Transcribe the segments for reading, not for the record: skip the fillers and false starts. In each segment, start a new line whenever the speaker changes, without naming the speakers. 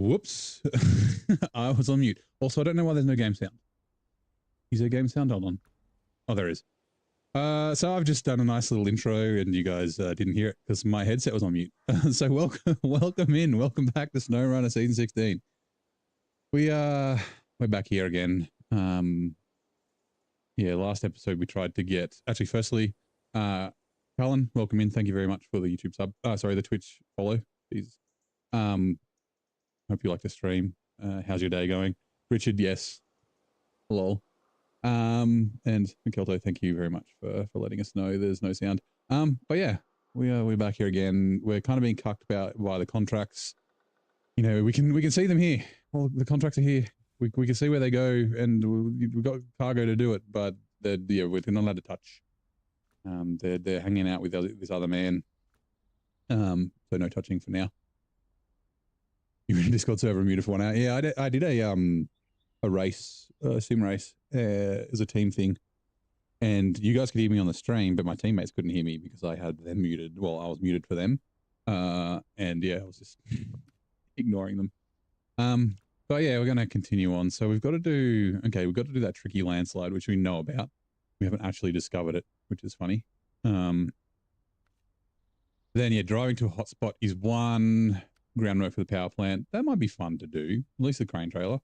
Whoops. I was on mute. Also, I don't know why there's no game sound. Is there game sound? Hold on. Oh, there is. So I've just done a nice little intro and you guys didn't hear it because my headset was on mute. So welcome in. Welcome back to SnowRunner Season 16. We're back here again. Yeah, last episode we tried to get... Actually, firstly, Colin, welcome in. Thank you very much for the YouTube sub. Sorry, the Twitch follow. Please. Hope you like the stream. How's your day going? Richard, yes. Lol. And Mikelto, thank you very much for letting us know there's no sound. But yeah, we're back here again. We're kind of being cucked about by the contracts. You know, we can see them here. Well, the contracts are here. We can see where they go, and we've got cargo to do it. But we're not allowed to touch. They're hanging out with this other man. So no touching for now. You're in a Discord server muted for 1 hour. Yeah, I did a race, a sim race, as a team thing, and you guys could hear me on the stream, but my teammates couldn't hear me because I had them muted. Well, I was muted for them, and yeah, I was just ignoring them. But yeah, we're going to continue on. So we've got to do that tricky landslide, which we know about. We haven't actually discovered it, which is funny. Then yeah, driving to a hotspot is one. Groundwork for the power plant. That might be fun to do. At least the crane trailer.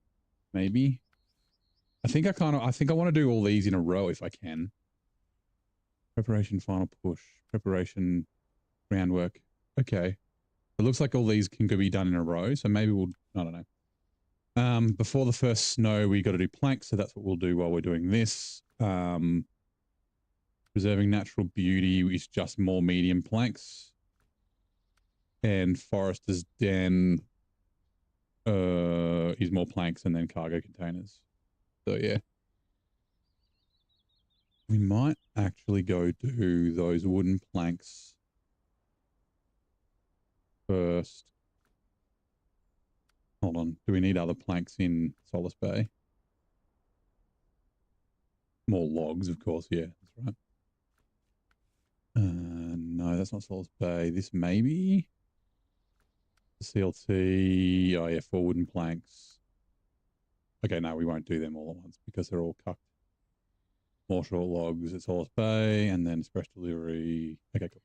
Maybe. I think I want to do all these in a row if I can. Preparation, final push. Preparation, groundwork. Okay. It looks like all these could be done in a row. So maybe I don't know. Before the first snow, we got to do planks. So that's what we'll do while we're doing this. Preserving natural beauty is just more medium planks. And Forester's Den is more planks and then cargo containers. So yeah. We might actually go do those wooden planks first. Hold on. Do we need other planks in Solace Bay? More logs, of course. Yeah, that's right. No, that's not Solace Bay. This may be... CLT, oh yeah, 4 wooden planks. Okay, no, we won't do them all at once because they're all cucked. More short logs at Solace Bay, and then express delivery. Okay, cool.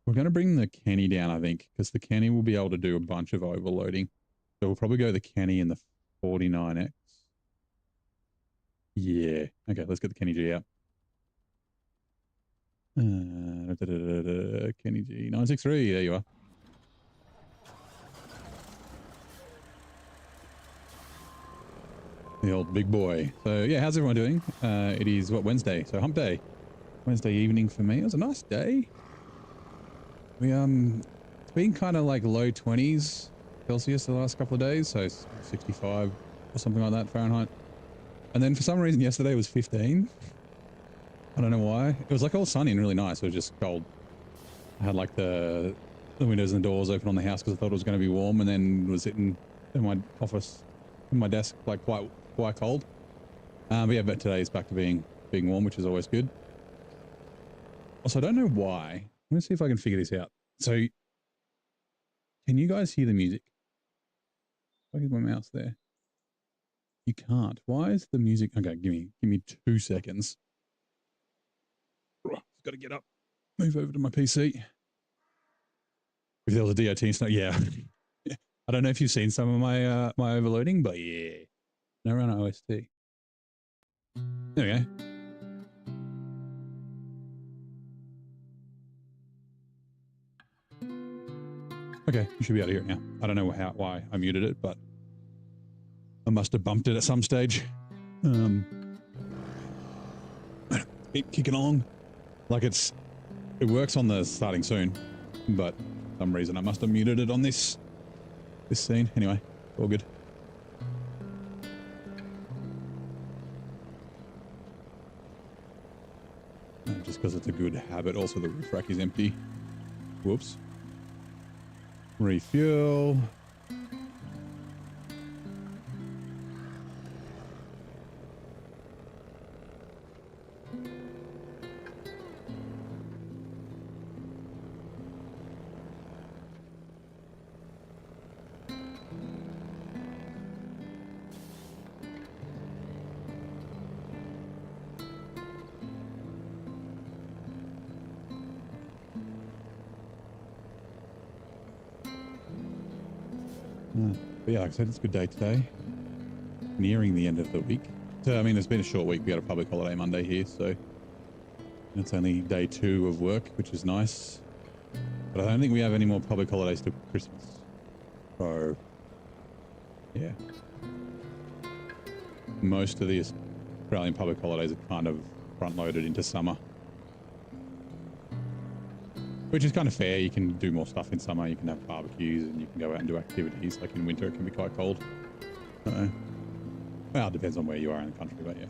We're going to bring the Kenny down, I think, because the Kenny will be able to do a bunch of overloading. So we'll probably go the Kenny in the 49X. Yeah. Okay, let's get the Kenny G out. Kenny G 963. There you are. The old big boy. So yeah, how's everyone doing? It is Wednesday, so hump day. Wednesday evening for me. It was a nice day. We it's been kind of like low 20s Celsius the last couple of days, so 65 or something like that Fahrenheit. And then for some reason yesterday was 15. I don't know why. It was like all sunny and really nice. It was just cold. I had like the windows and the doors open on the house because I thought it was going to be warm, and then was sitting in my office, in my desk, like quite cold. But yeah, but today is back to being warm, which is always good. Also, I don't know why. Let me see if I can figure this out. So, can you guys hear the music? If I get my mouse there. You can't. Why is the music... Okay, give me 2 seconds. Got to get up. Move over to my PC. If there was a DOT and stuff, yeah. I don't know if you've seen some of my my overloading, but yeah. SnowRunner OST. There we go. Okay, you should be able to hear it now. I don't know why I muted it, but I must have bumped it at some stage. Keep kicking along. Like it works on the starting soon, but for some reason I must have muted it on this scene. Anyway, all good. Just because it's a good habit. Also, the roof rack is empty. Whoops. Refuel. But yeah, like I said, it's a good day today. Nearing the end of the week. So, I mean, it's been a short week. We had a public holiday Monday here, so it's only day 2 of work, which is nice. But I don't think we have any more public holidays till Christmas. So, yeah. Most of the Australian public holidays are kind of front-loaded into summer. Which is kind of fair. You can do more stuff in summer. You can have barbecues and you can go out and do activities. Like in winter, it can be quite cold. Well, it depends on where you are in the country, but yeah.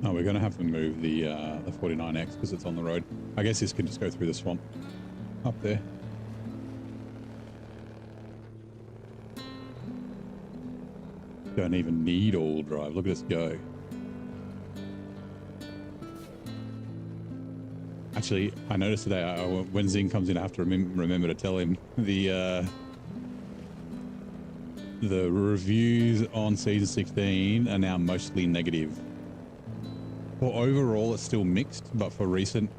Oh, we're going to have to move the 49X because it's on the road. I guess this can just go through the swamp up there. Don't even need all-wheel drive. Look at us go. Actually, I noticed today when Zing comes in, I have to remember to tell him the reviews on season 16 are now mostly negative. For overall, it's still mixed, but for recent,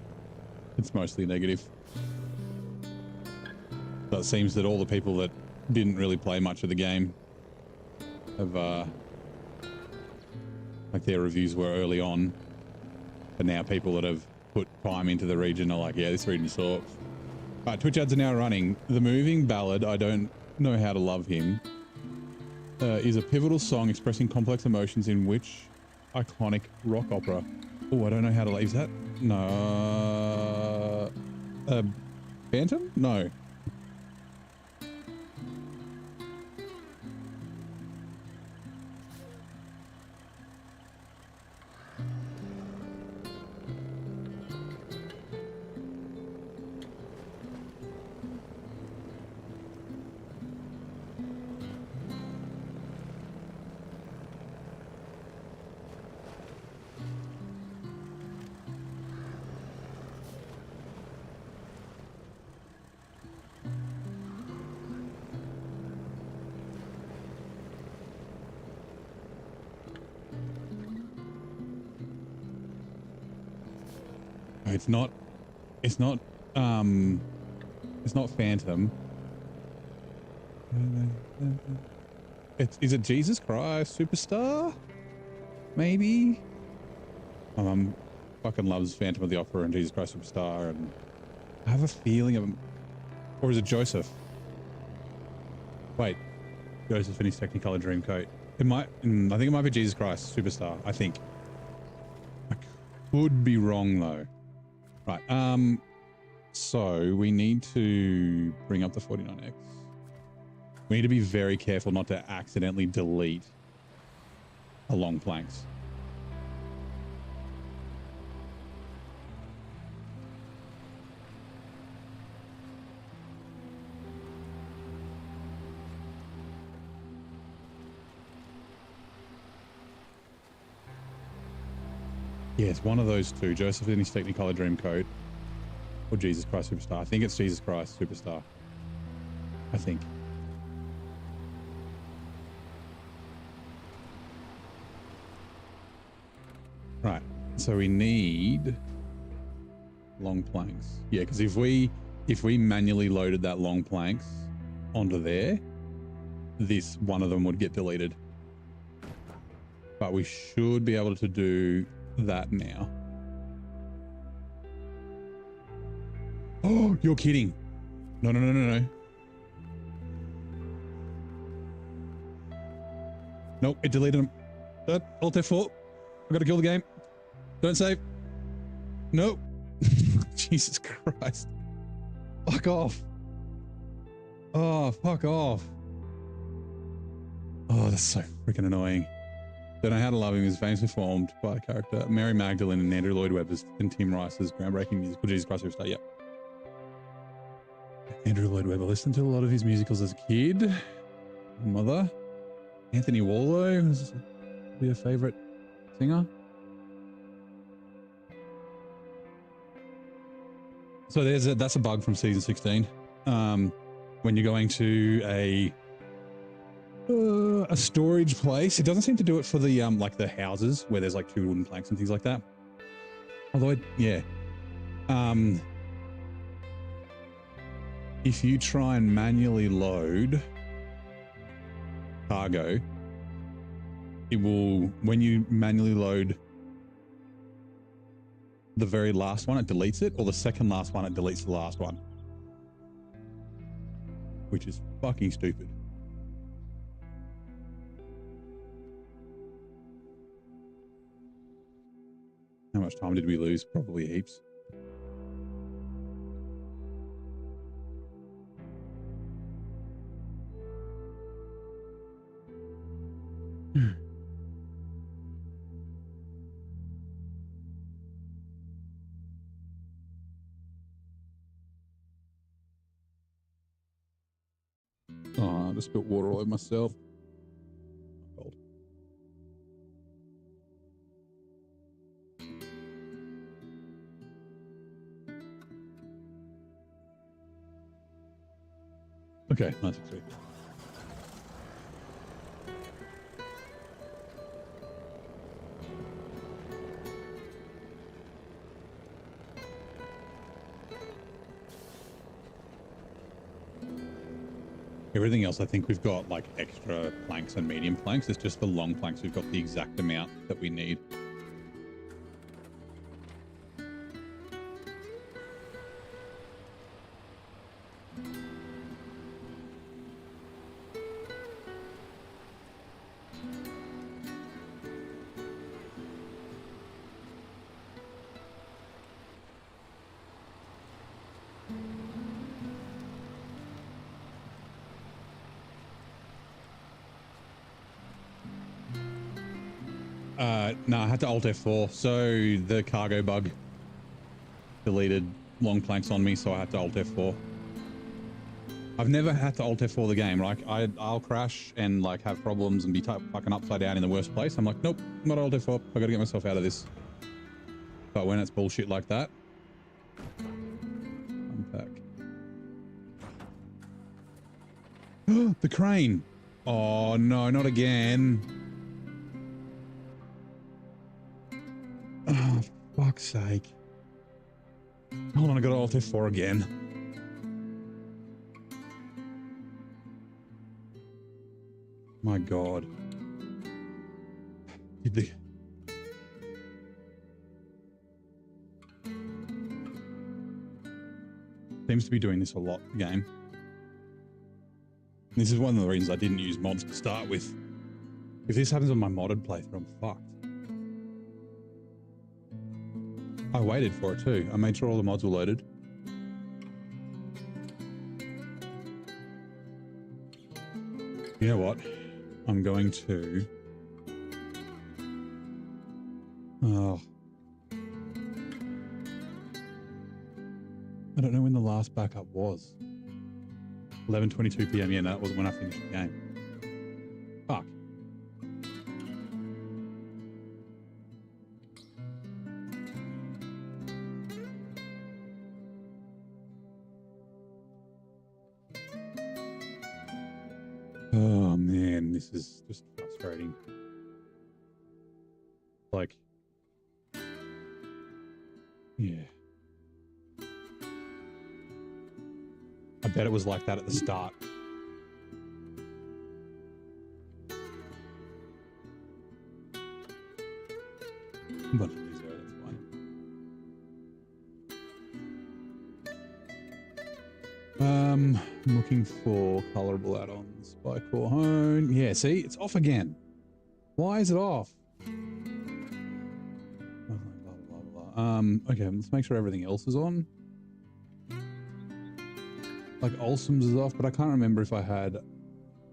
it's mostly negative. So it seems that all the people that didn't really play much of the game have, like their reviews were early on, and now people that have put time into the region are like, yeah, this region sucks. Twitch ads are now running. The Moving Ballad, I don't know how to love him, is a pivotal song expressing complex emotions in which iconic rock opera. Oh, I don't know how to. Is that no? Phantom? No. It's not Phantom. Is it Jesus Christ Superstar? Maybe? My mum fucking loves Phantom of the Opera and Jesus Christ Superstar, and I have a feeling of, or is it Joseph? Wait, Joseph in his Technicolor Dreamcoat. It might, I think it might be Jesus Christ Superstar, I think. I could be wrong though. Right, so we need to bring up the 49X. We need to be very careful not to accidentally delete a long planks. Yeah, it's one of those two. Joseph in his Technicolor Dreamcoat or Jesus Christ Superstar. I think it's Jesus Christ Superstar. I think. Right. So we need long planks. Yeah, because if we manually loaded that long planks onto there, this one of them would get deleted. But we should be able to do that now. Oh, you're kidding. No. Nope, it deleted them. Alt F4. I gotta kill the game. Don't save. Nope. Jesus Christ. Fuck off. Oh, fuck off. Oh, that's so freaking annoying. Don't Know How to Love Him is famously performed by character Mary Magdalene and Andrew Lloyd Webber's and Tim Rice's groundbreaking musical Jesus Christ Superstar. Yep. Andrew Lloyd Webber. Listened to a lot of his musicals as a kid. Mother. Anthony Wallow was your favorite singer. So that's a bug from season 16. When you're going to a storage place, it doesn't seem to do it for the like the houses where there's like 2 wooden planks and things like that. Although if you try and manually load cargo, it will, when you manually load the very last one, it deletes it, or the second last one, it deletes the last one, which is fucking stupid. How much time did we lose? Probably heaps. Oh, I just spilled water all over myself. Cold. Okay, 963. Everything else, I think we've got like extra planks and medium planks. It's just the long planks. We've got the exact amount that we need. No, I had to Alt F4. So the cargo bug deleted long planks on me, so I had to Alt F4. I've never had to Alt F4 the game. Like I'll crash and like have problems and be fucking upside down in the worst place. I'm like, nope, I'm not Alt F4. I gotta get myself out of this. But when it's bullshit like that, unpack. The crane. Oh no, not again. Oh, fuck's sake. Hold on, I got Alt F4 again. My God. Did the... Seems to be doing this a lot, the game. This is one of the reasons I didn't use mods to start with. If this happens on my modded playthrough, I'm fucked. I waited for it too. I made sure all the mods were loaded. You know what? I'm going to... Oh. I don't know when the last backup was. 11:22 PM. Yeah, no, that wasn't when I finished the game. Fuck. Oh man, this is just frustrating. Like, yeah. I bet it was like that at the start. A bunch of these there, that's fine. I'm looking for colorable add-ons by Corhone. Yeah, see, it's off again. Why is it off? Blah, blah, blah, blah. Okay, let's make sure everything else is on. Like Olsom's is off, but I can't remember if I had...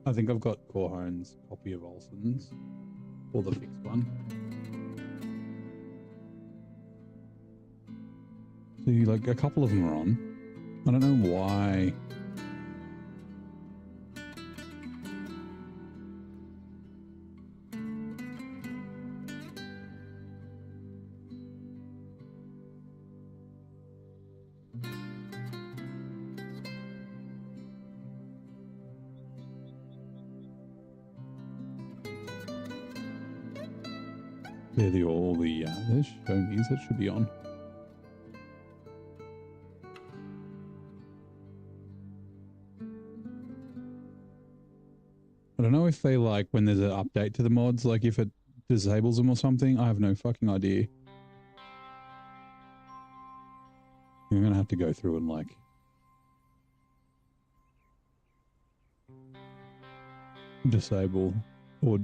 I think I've got Corhone's copy of Olson's. or the fixed one. See, like a couple of them are on. I don't know why. They're there's homies that should be on. I don't know if they like when there's an update to the mods, like if it disables them or something. I have no fucking idea. I'm gonna have to go through and like disable or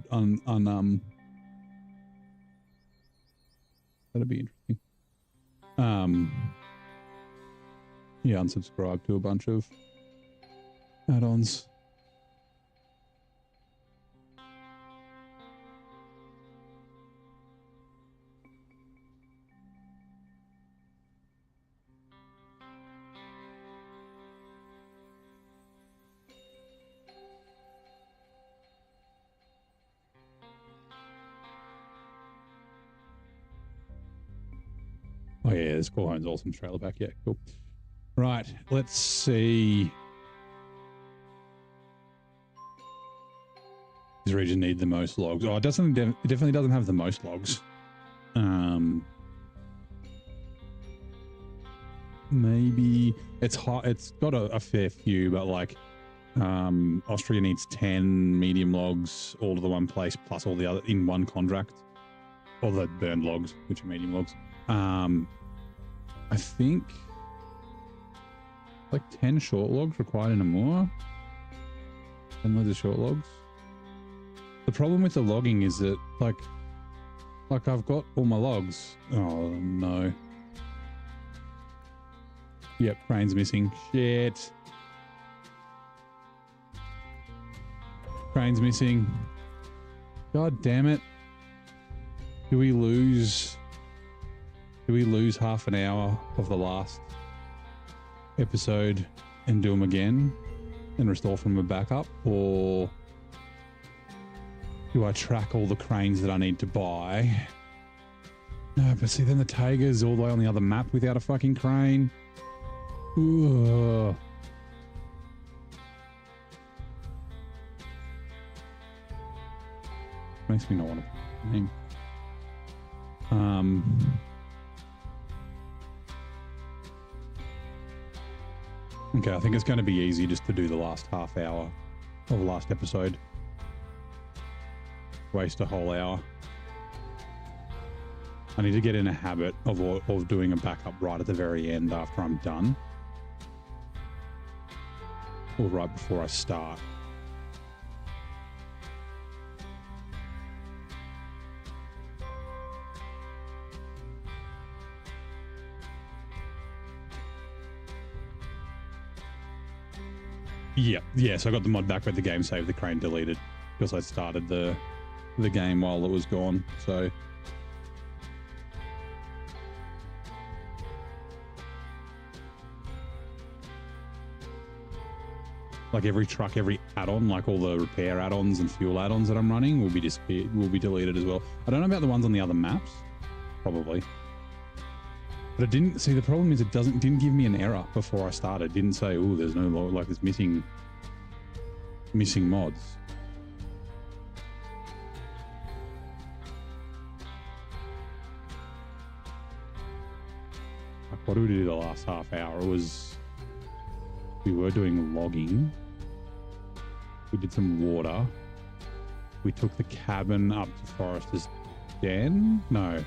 that'd be interesting. Yeah, unsubscribe to a bunch of add-ons. Oh yeah, this Corehound's awesome trailer back. Yeah, cool. Right, let's see. This region need the most logs. Oh, it definitely doesn't have the most logs. Maybe it's hot. It's got a fair few, but like Austria needs 10 medium logs all to the one place plus all the other in one contract. All the burned logs, which are medium logs. I think like 10 short logs required in a moor. 10 loads of short logs. The problem with the logging is that like I've got all my logs. Oh no. Yep, crane's missing. Shit. Crane's missing. God damn it. Do we lose half an hour of the last episode and do them again and restore from a backup, or do I track all the cranes that I need to buy? No, but see, then the Tiger's all the way on the other map without a fucking crane. Ugh. Makes me not want to name. Okay, I think it's going to be easy just to do the last half hour of the last episode. Waste a whole hour. I need to get in a habit of doing a backup right at the very end after I'm done. Or right before I start. Yeah, so I got the mod back with the game saved, the crane deleted because I started the game while it was gone. So like every truck, every add-on, like all the repair add-ons and fuel add-ons that I'm running will be deleted as well. I don't know about the ones on the other maps, probably. But it didn't see, the problem is it didn't give me an error before I started. It didn't say, oh, there's no log, like it's missing mods. Like, what did we do the last half hour? We were doing logging. We did some water. We took the cabin up to Forester's Den. No.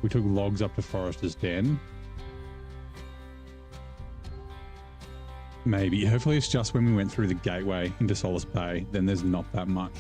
We took logs up to Forester's Den. Maybe. Hopefully it's just when we went through the gateway into Solace Bay, then there's not that much.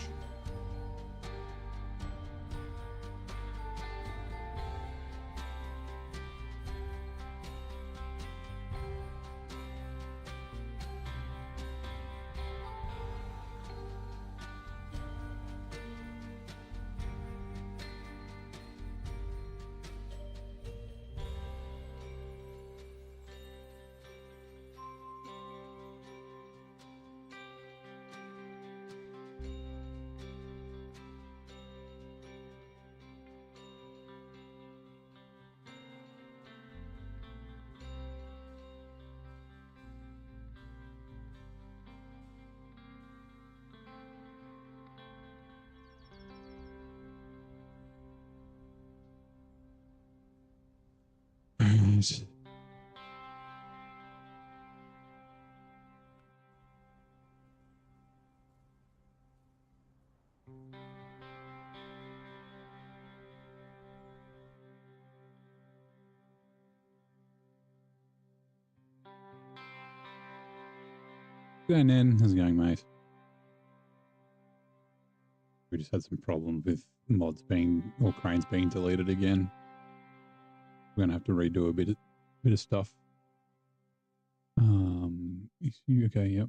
Right. Going in. How's it going, mate? We just had some problems with mods being, or cranes being deleted again. We're gonna have to redo a bit of stuff. Okay, yep.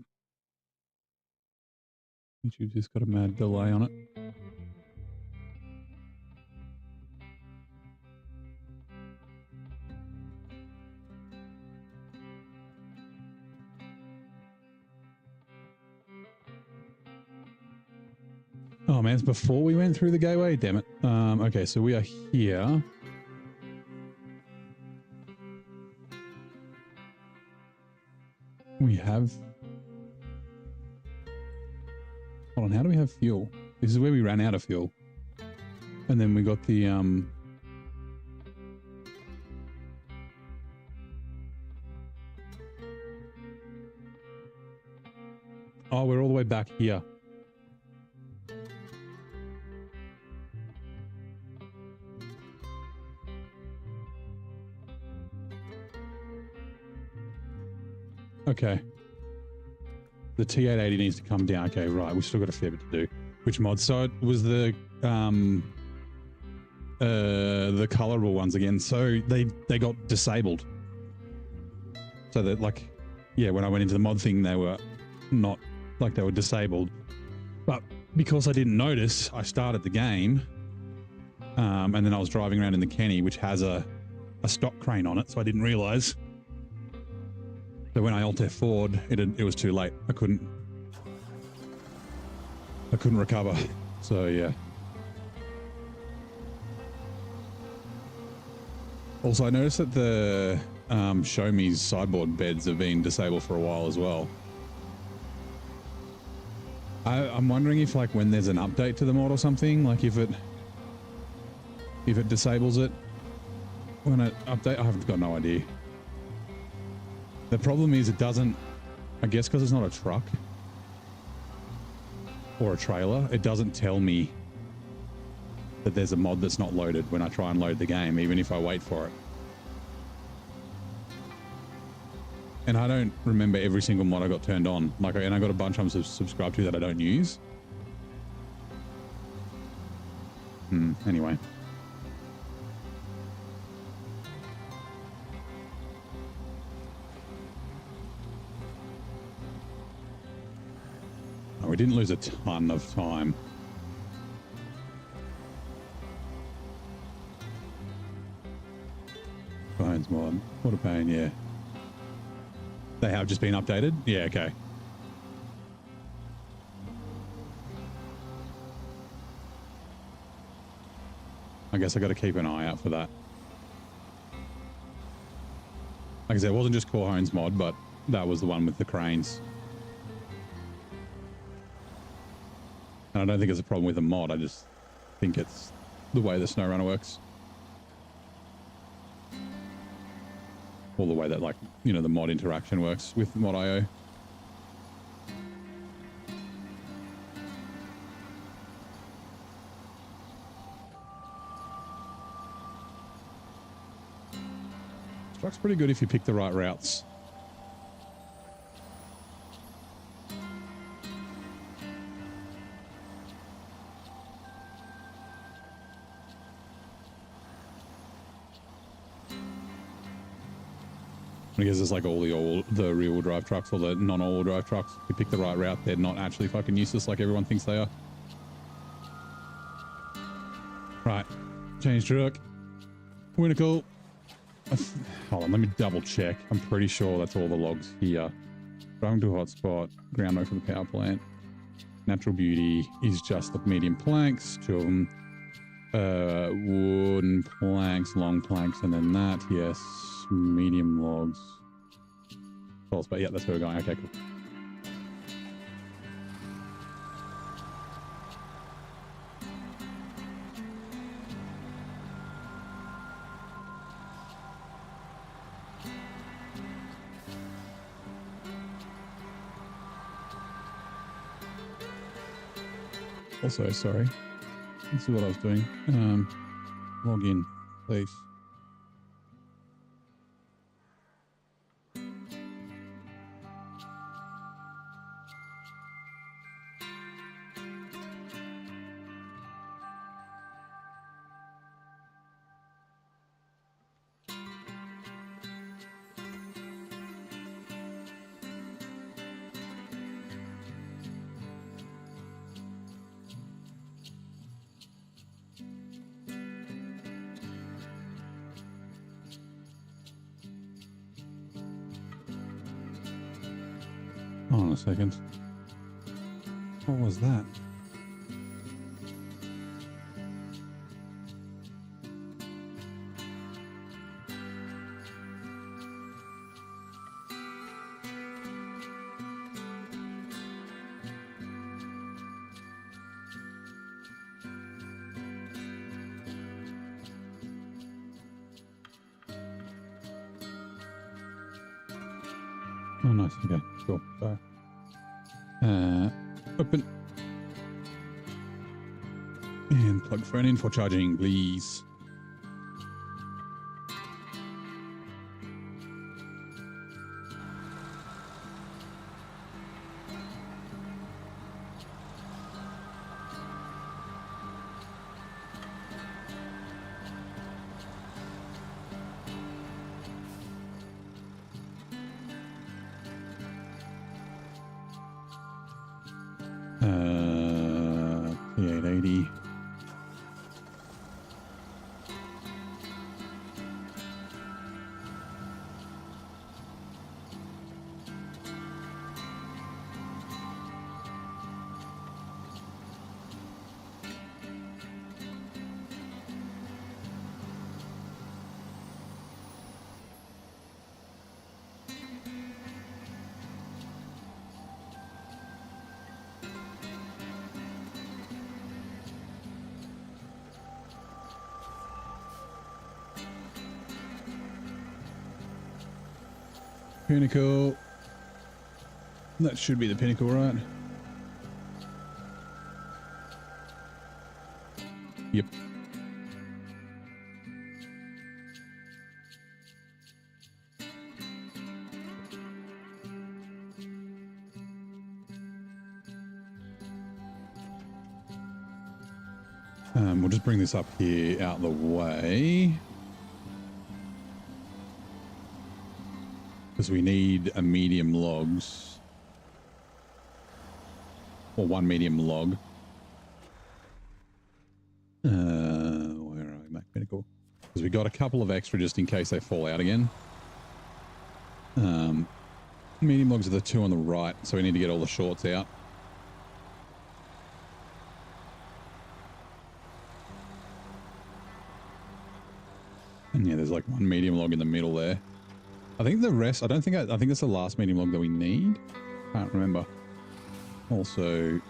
YouTube's just got a mad delay on it. Oh man, it's before we went through the gateway. Damn it. Okay, so we are here. We have. Hold on, how do we have fuel? This is where we ran out of fuel, and then we got the Oh, we're all the way back here. Okay. The T880 needs to come down. Okay, right. We've still got a fair bit to do. Which mod? So it was the colorable ones again. So they got disabled. So that, like, yeah, when I went into the mod thing, they were not, like, they were disabled. But because I didn't notice, I started the game, and then I was driving around in the Kenny, which has a stock crane on it, so I didn't realize. So when I Alt F4'd, it was too late. I couldn't recover. So yeah. Also, I noticed that the Show Me's sideboard beds have been disabled for a while as well. I'm wondering if, like, when there's an update to the mod or something, like if it disables it when it update. I haven't got no idea. The problem is it doesn't, I guess because it's not a truck or a trailer, it doesn't tell me that there's a mod that's not loaded when I try and load the game, even if I wait for it. And I don't remember every single mod I got turned on. Like, and I got a bunch I'm subscribed to that I don't use. Anyway. Oh, we didn't lose a ton of time. Bones mod. What a pain, yeah. They have just been updated? Yeah, okay. I guess I got to keep an eye out for that. Like I said, it wasn't just Corhone's mod, but that was the one with the cranes. And I don't think it's a problem with the mod. I just think it's the way the SnowRunner works. Or the way that, like, you know, the mod interaction works with mod.io. This truck's pretty good if you pick the right routes. I guess it's like all the rear-wheel drive trucks or the non-all-wheel drive trucks. If you pick the right route, they're not actually fucking useless like everyone thinks they are. Right. Change truck. Winnacle. Hold on, let me double check. I'm pretty sure that's all the logs here. Driving to a hotspot. Ground note for the power plant. Natural beauty is just the medium planks. 2 of them. Wooden planks, long planks, and then that. Yes. Medium logs. But yeah, that's where we're going. Okay, cool. Also, sorry. This is what I was doing. Log in, please. Hold on a second. What was that? Oh, nice. Okay, cool. Sorry. Open. And plug phone in for charging, please. P880. Pinnacle. That should be the pinnacle, right? Yep. We'll just bring this up here out of the way. Because we need a medium logs. Or one medium log. Where are we? Mac Pinnacle. Because we got a couple of extra just in case they fall out again. Medium logs are the two on the right, so we need to get all the shorts out. And yeah, there's like one medium log in the middle there. I think the rest, I think that's the last medium log that we need. Can't remember. Also,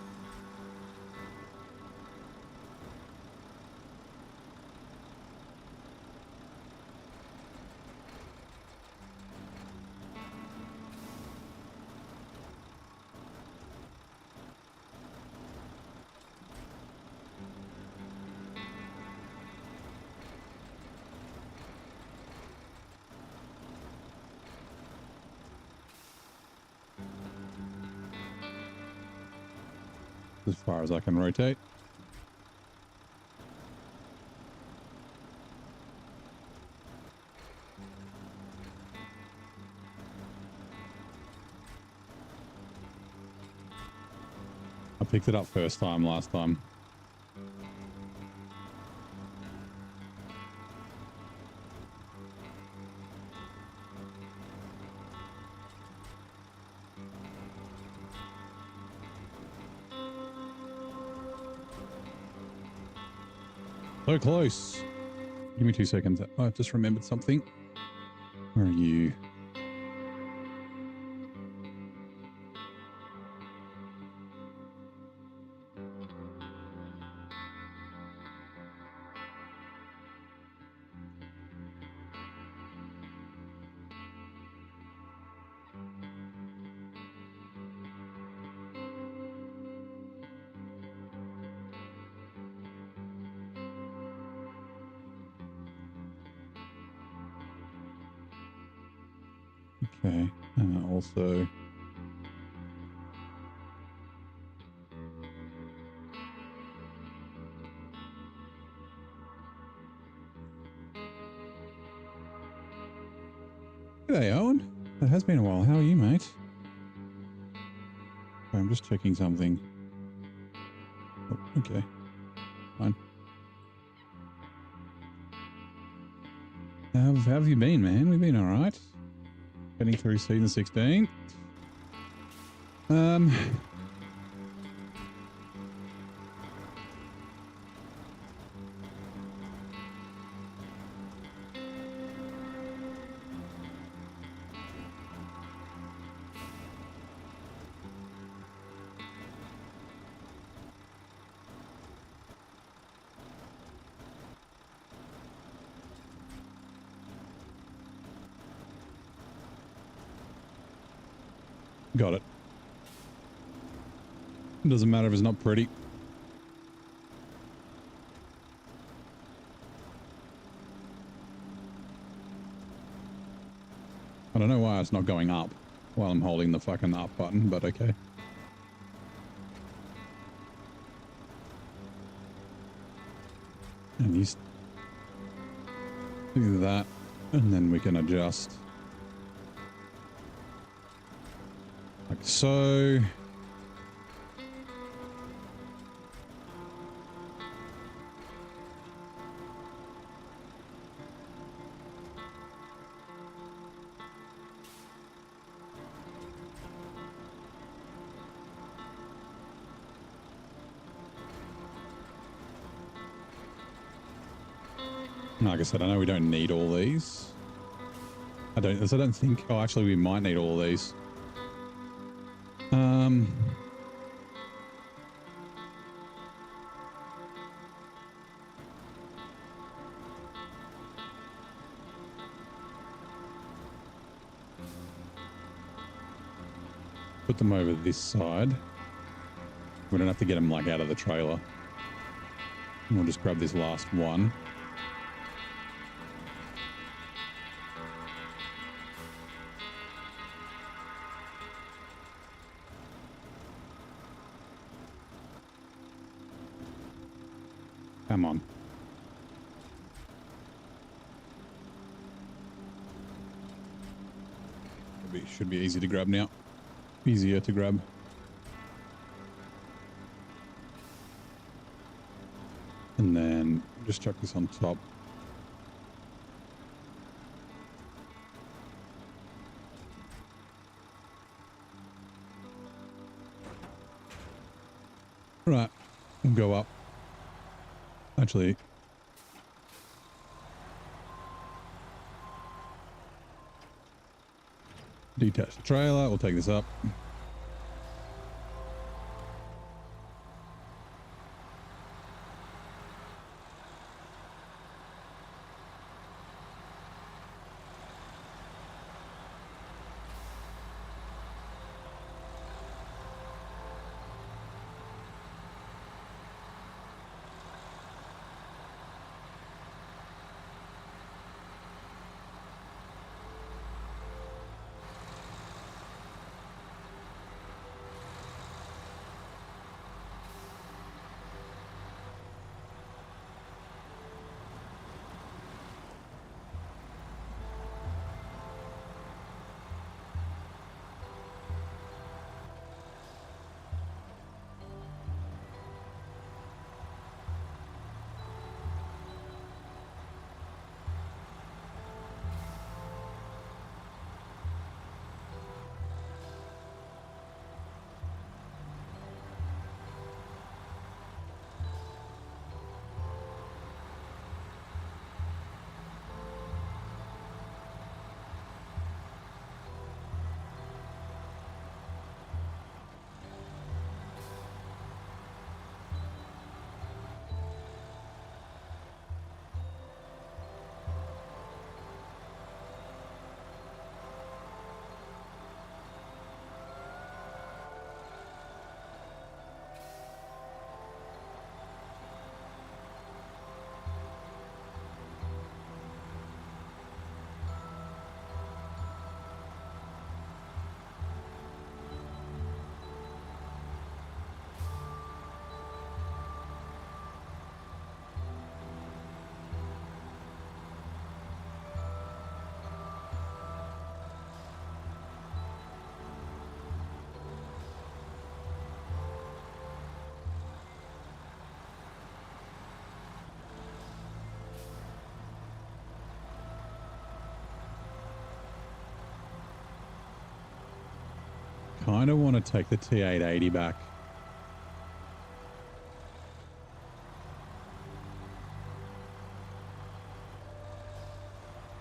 as far as I can rotate. I picked it up first time last time. So close. Give me 2 seconds. I've just remembered something. Where are you? Okay. Also, g'day, Owen. It has been a while. How are you, mate? Okay, I'm just checking something. Oh, okay. Fine. How have you been, man? We've been all right. Getting through season 16. Got it. Doesn't matter if it's not pretty. I don't know why it's not going up while I'm holding the fucking up button, but okay. And you do that, and then we can adjust. Like so. Like I said, I know we don't need all these. I don't think. Oh, actually, we might need all of these. Put them over this side. We don't have to get them like out of the trailer. We'll just grab this last one. Come on. Should be easy to grab now. Easier to grab. And then just chuck this on top. Right, we'll go up. Actually, detach the trailer. We'll take this up. kind of want to take the T880 back.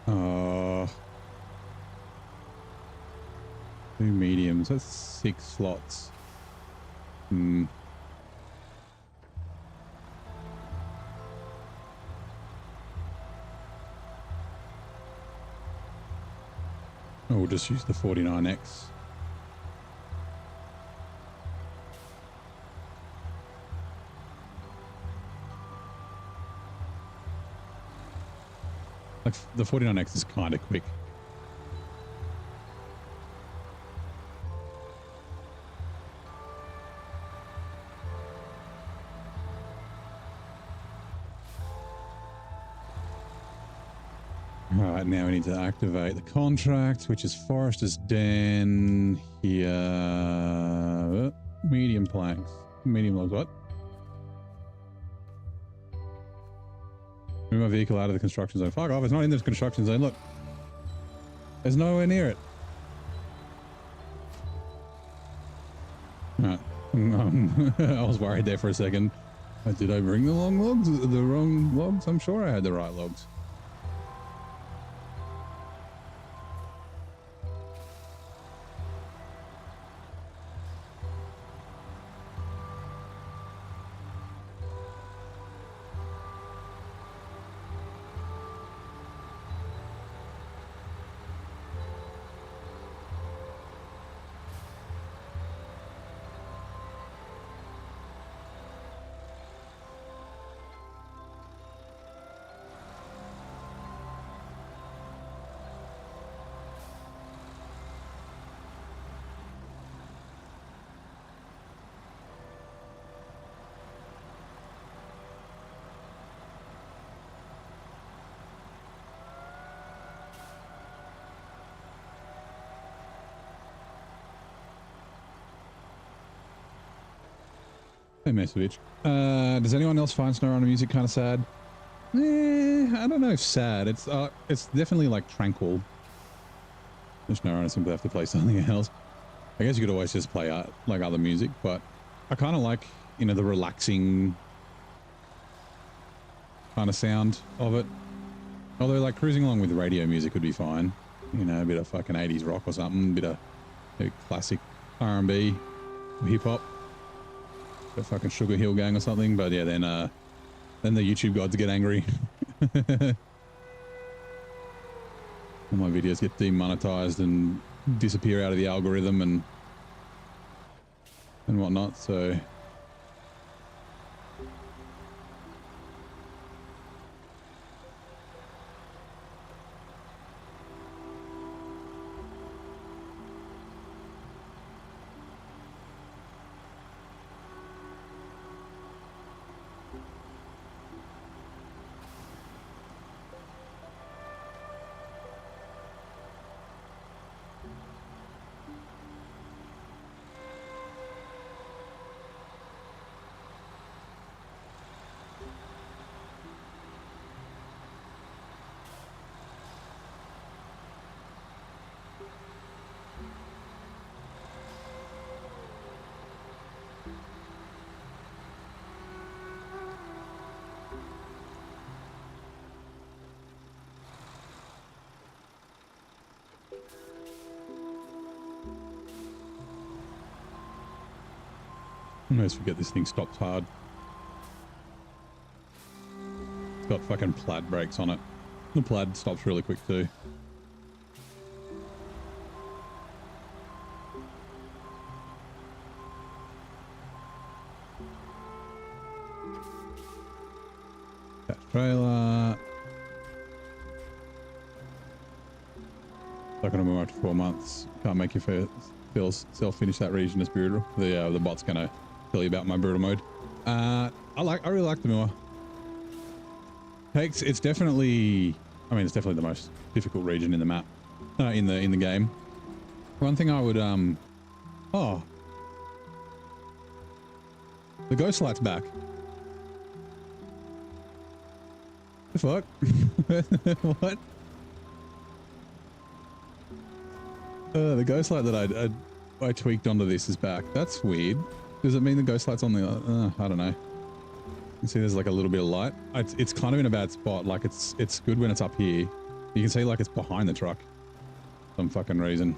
Oh. 2 mediums. That's 6 slots. Hmm. Oh, we'll just use the 49X. Like, the 49X is kind of quick. All right, now we need to activate the contract, which is Forester's Den here. Medium planks. Medium logs, what? Move my vehicle out of the construction zone. Fuck off, it's not in the construction zone. Look. There's nowhere near it. Right. I was worried there for a second. Did I bring the long logs? The wrong logs? I'm sure I had the right logs. Hey, Mesovich. Does anyone else find SnowRunner music kind of sad? I don't know if sad. It's definitely like tranquil. SnowRunner simply have to play something else. I guess you could always just play like other music, but I kind of like, you know, the relaxing kind of sound of it. Although like cruising along with radio music would be fine. You know, a bit of fucking 80s rock or something, a bit of classic R&B, hip hop. The fucking Sugar Hill Gang or something, but yeah, then the YouTube gods get angry. All my videos get demonetized and disappear out of the algorithm and whatnot, so I always forget this thing stops hard. It's got fucking plaid brakes on it. The plaid stops really quick too. That trailer. Not gonna move after 4 months. Can't make you self-finish that region as brutal. The bot's gonna tell you about my brutal mode. I really like the Moor. It's definitely, I mean, it's definitely the most difficult region in the map, in the game. One thing I would, oh, the ghost light's back. The fuck? What? The ghost light that I tweaked onto this is back. That's weird. Does it mean the ghost light's on the... I don't know. You can see there's like a little bit of light. It's kind of in a bad spot. Like it's good when it's up here. You can see like it's behind the truck. Some fucking reason.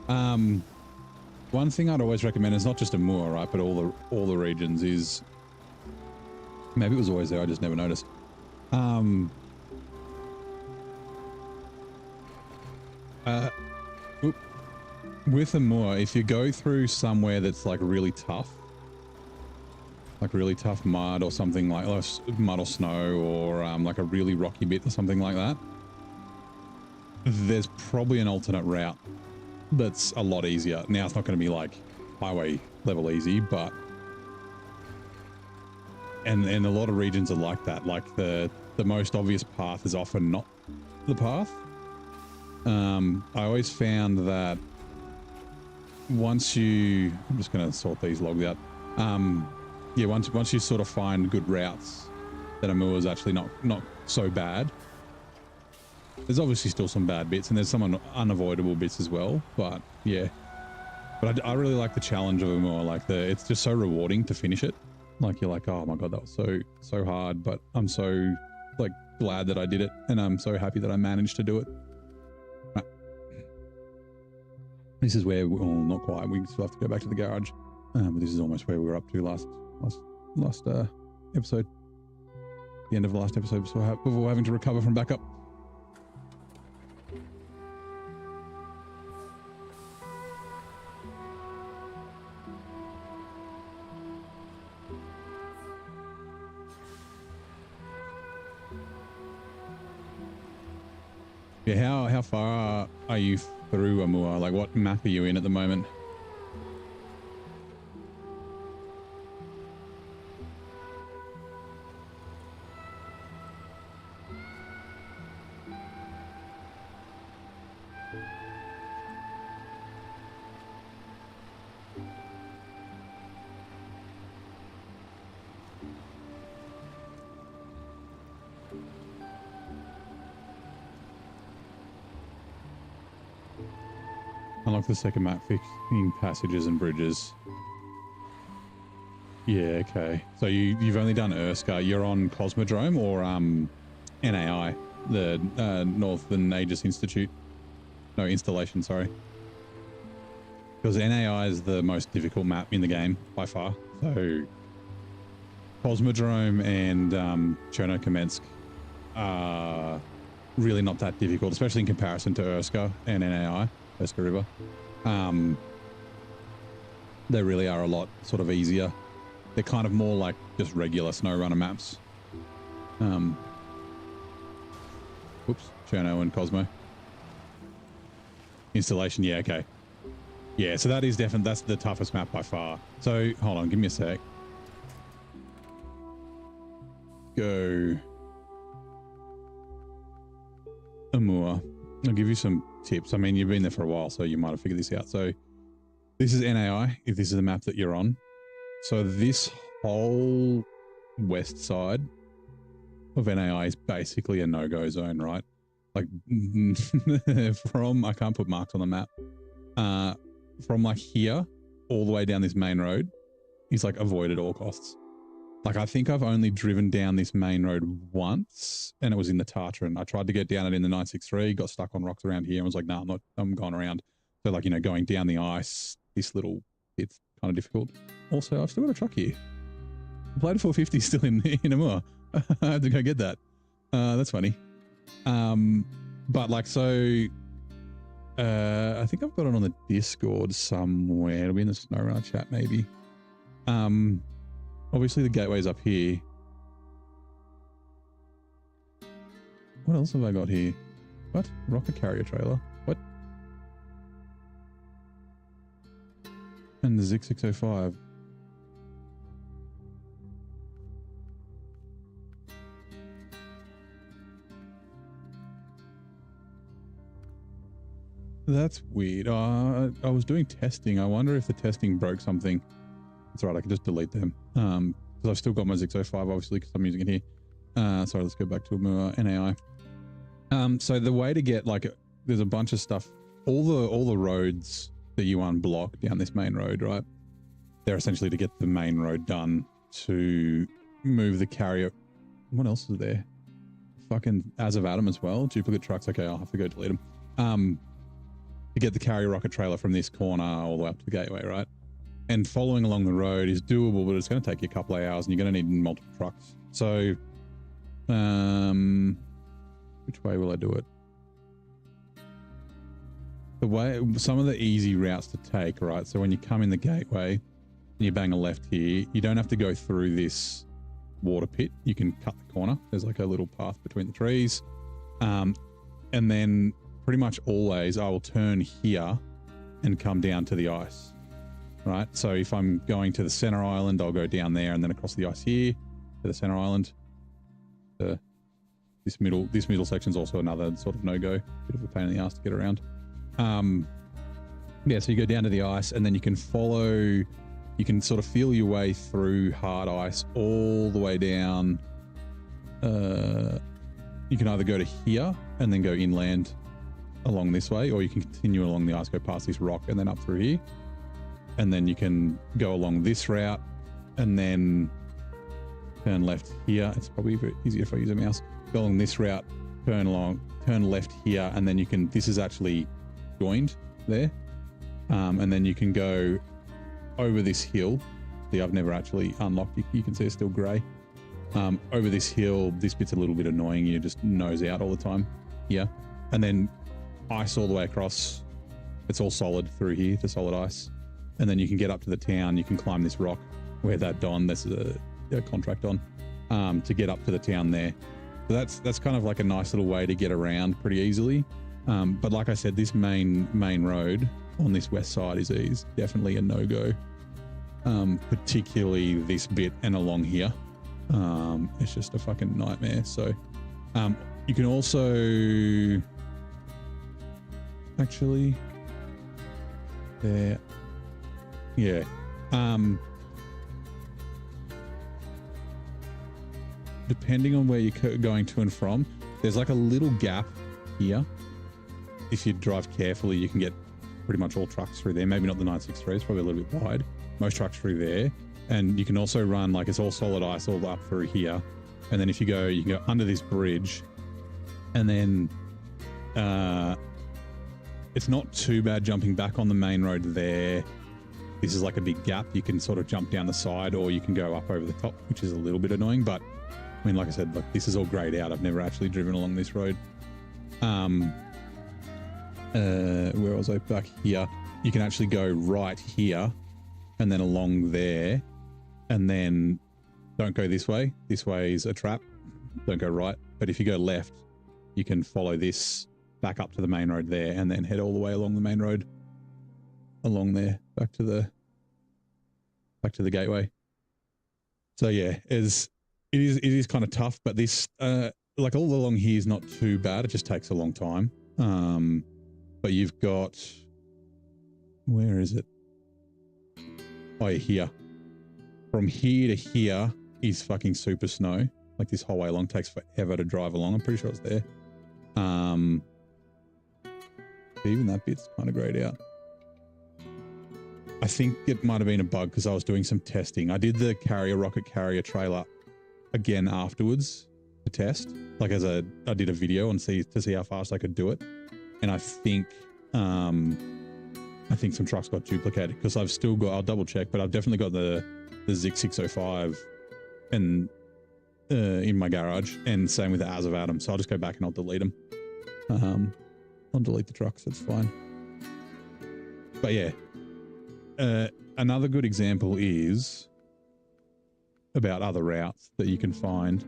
One thing I'd always recommend is not just a moor, right, but all the regions is... Maybe it was always there, I just never noticed. With a moor, if you go through somewhere that's like really tough mud or something like mud or snow, or like a really rocky bit or something like that, there's probably an alternate route that's a lot easier. Now it's not going to be like highway level easy, but and a lot of regions are like that. Like the most obvious path is often not the path. I always found that once you, I'm just going to sort these logs out. Yeah, once you sort of find good routes, then a moor is actually not so bad. There's obviously still some bad bits, and there's some unavoidable bits as well. But yeah, but I really like the challenge of a moor. Like it's just so rewarding to finish it. Like you're like, oh my god, that was so hard, but I'm so like glad that I did it, and I'm so happy that I managed to do it. Right. This is where, well, not quite. We still have to go back to the garage, but this is almost where we were up to last episode. The end of the last episode before having to recover from backup. Yeah, how far are you through a moor? Like, what map are you in at the moment? Unlock the second map, fixing passages and bridges. Yeah, okay. So you've only done Urska. You're on Cosmodrome or NAI, the Northern Aegis Institute. No, installation, sorry. Because NAI is the most difficult map in the game by far. So Cosmodrome and Cmcked are really not that difficult, especially in comparison to Urska and NAI. Urska River. They really are a lot sort of easier. They're kind of more like just regular SnowRunner maps. Oops, Cherno and Cosmo. Installation, yeah, okay. Yeah, so that is definitely, that's the toughest map by far. So, hold on, give me a sec. Go. Amur. I'll give you some tips. I mean, you've been there for a while, so you might have figured this out. So this is NAI, if this is the map that you're on. So this whole west side of NAI is basically a no-go zone, right? Like from, I can't put marks on the map. From like here all the way down this main road is like avoid at all costs. Like, I think I've only driven down this main road once, and it was in the Tartran. I tried to get down it in the 963, got stuck on rocks around here, and was like, nah, I'm going around. So, like, you know, going down the ice, this little bit's kind of difficult. Also, I've still got a truck here. I played a 450 still in Amur. I had to go get that. That's funny. But, like, so, I think I've got it on the Discord somewhere. It'll be in the SnowRunner chat, maybe. Obviously the gateway's up here. What else have I got here? What? Rocket carrier trailer? What? And the Zik 605. That's weird. I was doing testing. I wonder if the testing broke something. It's all right, I can just delete them. Because I've still got my 605, obviously, because I'm using it here. Sorry, let's go back to NAI. So the way to get, like, there's a bunch of stuff. All the roads that you unblock down this main road, right? They're essentially to get the main road done to move the carrier. What else is there? Fucking As of Adam as well. Duplicate trucks. Okay, I'll have to go delete them. To get the carrier rocket trailer from this corner all the way up to the gateway, right? And following along the road is doable, but it's going to take you a couple of hours and you're going to need multiple trucks. So, which way will I do it? Some of the easy routes to take, right? So when you come in the gateway and you bang a left here, you don't have to go through this water pit. You can cut the corner. There's like a little path between the trees. And then pretty much always I will turn here and come down to the ice, right? So if I'm going to the center island, I'll go down there and then across the ice here to the center island. This middle section is also another sort of no-go, bit of a pain in the ass to get around. Yeah, so you go down to the ice and then you can sort of feel your way through hard ice all the way down. You can either go to here and then go inland along this way, or you can continue along the ice, go past this rock and then up through here. And then you can go along this route and then turn left here. It's probably easier if I use a mouse. Go along this route, turn left here, and then you can, this is actually joined there. And then you can go over this hill. See, I've never actually unlocked it. You can see it's still gray. Over this hill, this bit's a little bit annoying. You just nose out all the time. Yeah. And then ice all the way across. It's all solid through here to solid ice. And then you can get up to the town. You can climb this rock where that Don, that's a contract on, to get up to the town there. So that's kind of like a nice little way to get around pretty easily. But like I said, this main road on this west side is definitely a no-go. Particularly this bit and along here. It's just a fucking nightmare. So you can also actually there. Yeah. Depending on where you're going to and from, there's like a little gap here. If you drive carefully, you can get pretty much all trucks through there. Maybe not the 963, it's probably a little bit wide. Most trucks through there. And you can also run, like, it's all solid ice all up through here. And then if you can go under this bridge, and then it's not too bad jumping back on the main road there. This is like a big gap. You can sort of jump down the side, or you can go up over the top, which is a little bit annoying. But I mean, like I said, like, this is all grayed out. I've never actually driven along this road. Where was I? Back here. You can actually go right here and then along there, and then don't go this way. This way is a trap. Don't go right. But if you go left, you can follow this back up to the main road there and then head all the way along the main road along there back to the gateway. So yeah, it is kind of tough, but this like all along here is not too bad. It just takes a long time. But you've got, where is it? Oh, yeah, here. From here to here is fucking super snow. Like, this whole way along takes forever to drive along. I'm pretty sure it's there. Even that bit's kind of grayed out. I think it might have been a bug because I was doing some testing. I did the rocket carrier trailer again afterwards to test. Like, I did a video to see how fast I could do it. And I think some trucks got duplicated because I've still got, I'll double check, but I've definitely got the Zik 605 and in my garage, and same with the As of Adam. So I'll just go back and I'll delete them. I'll delete the trucks. That's fine. But yeah, another good example is about other routes that you can find.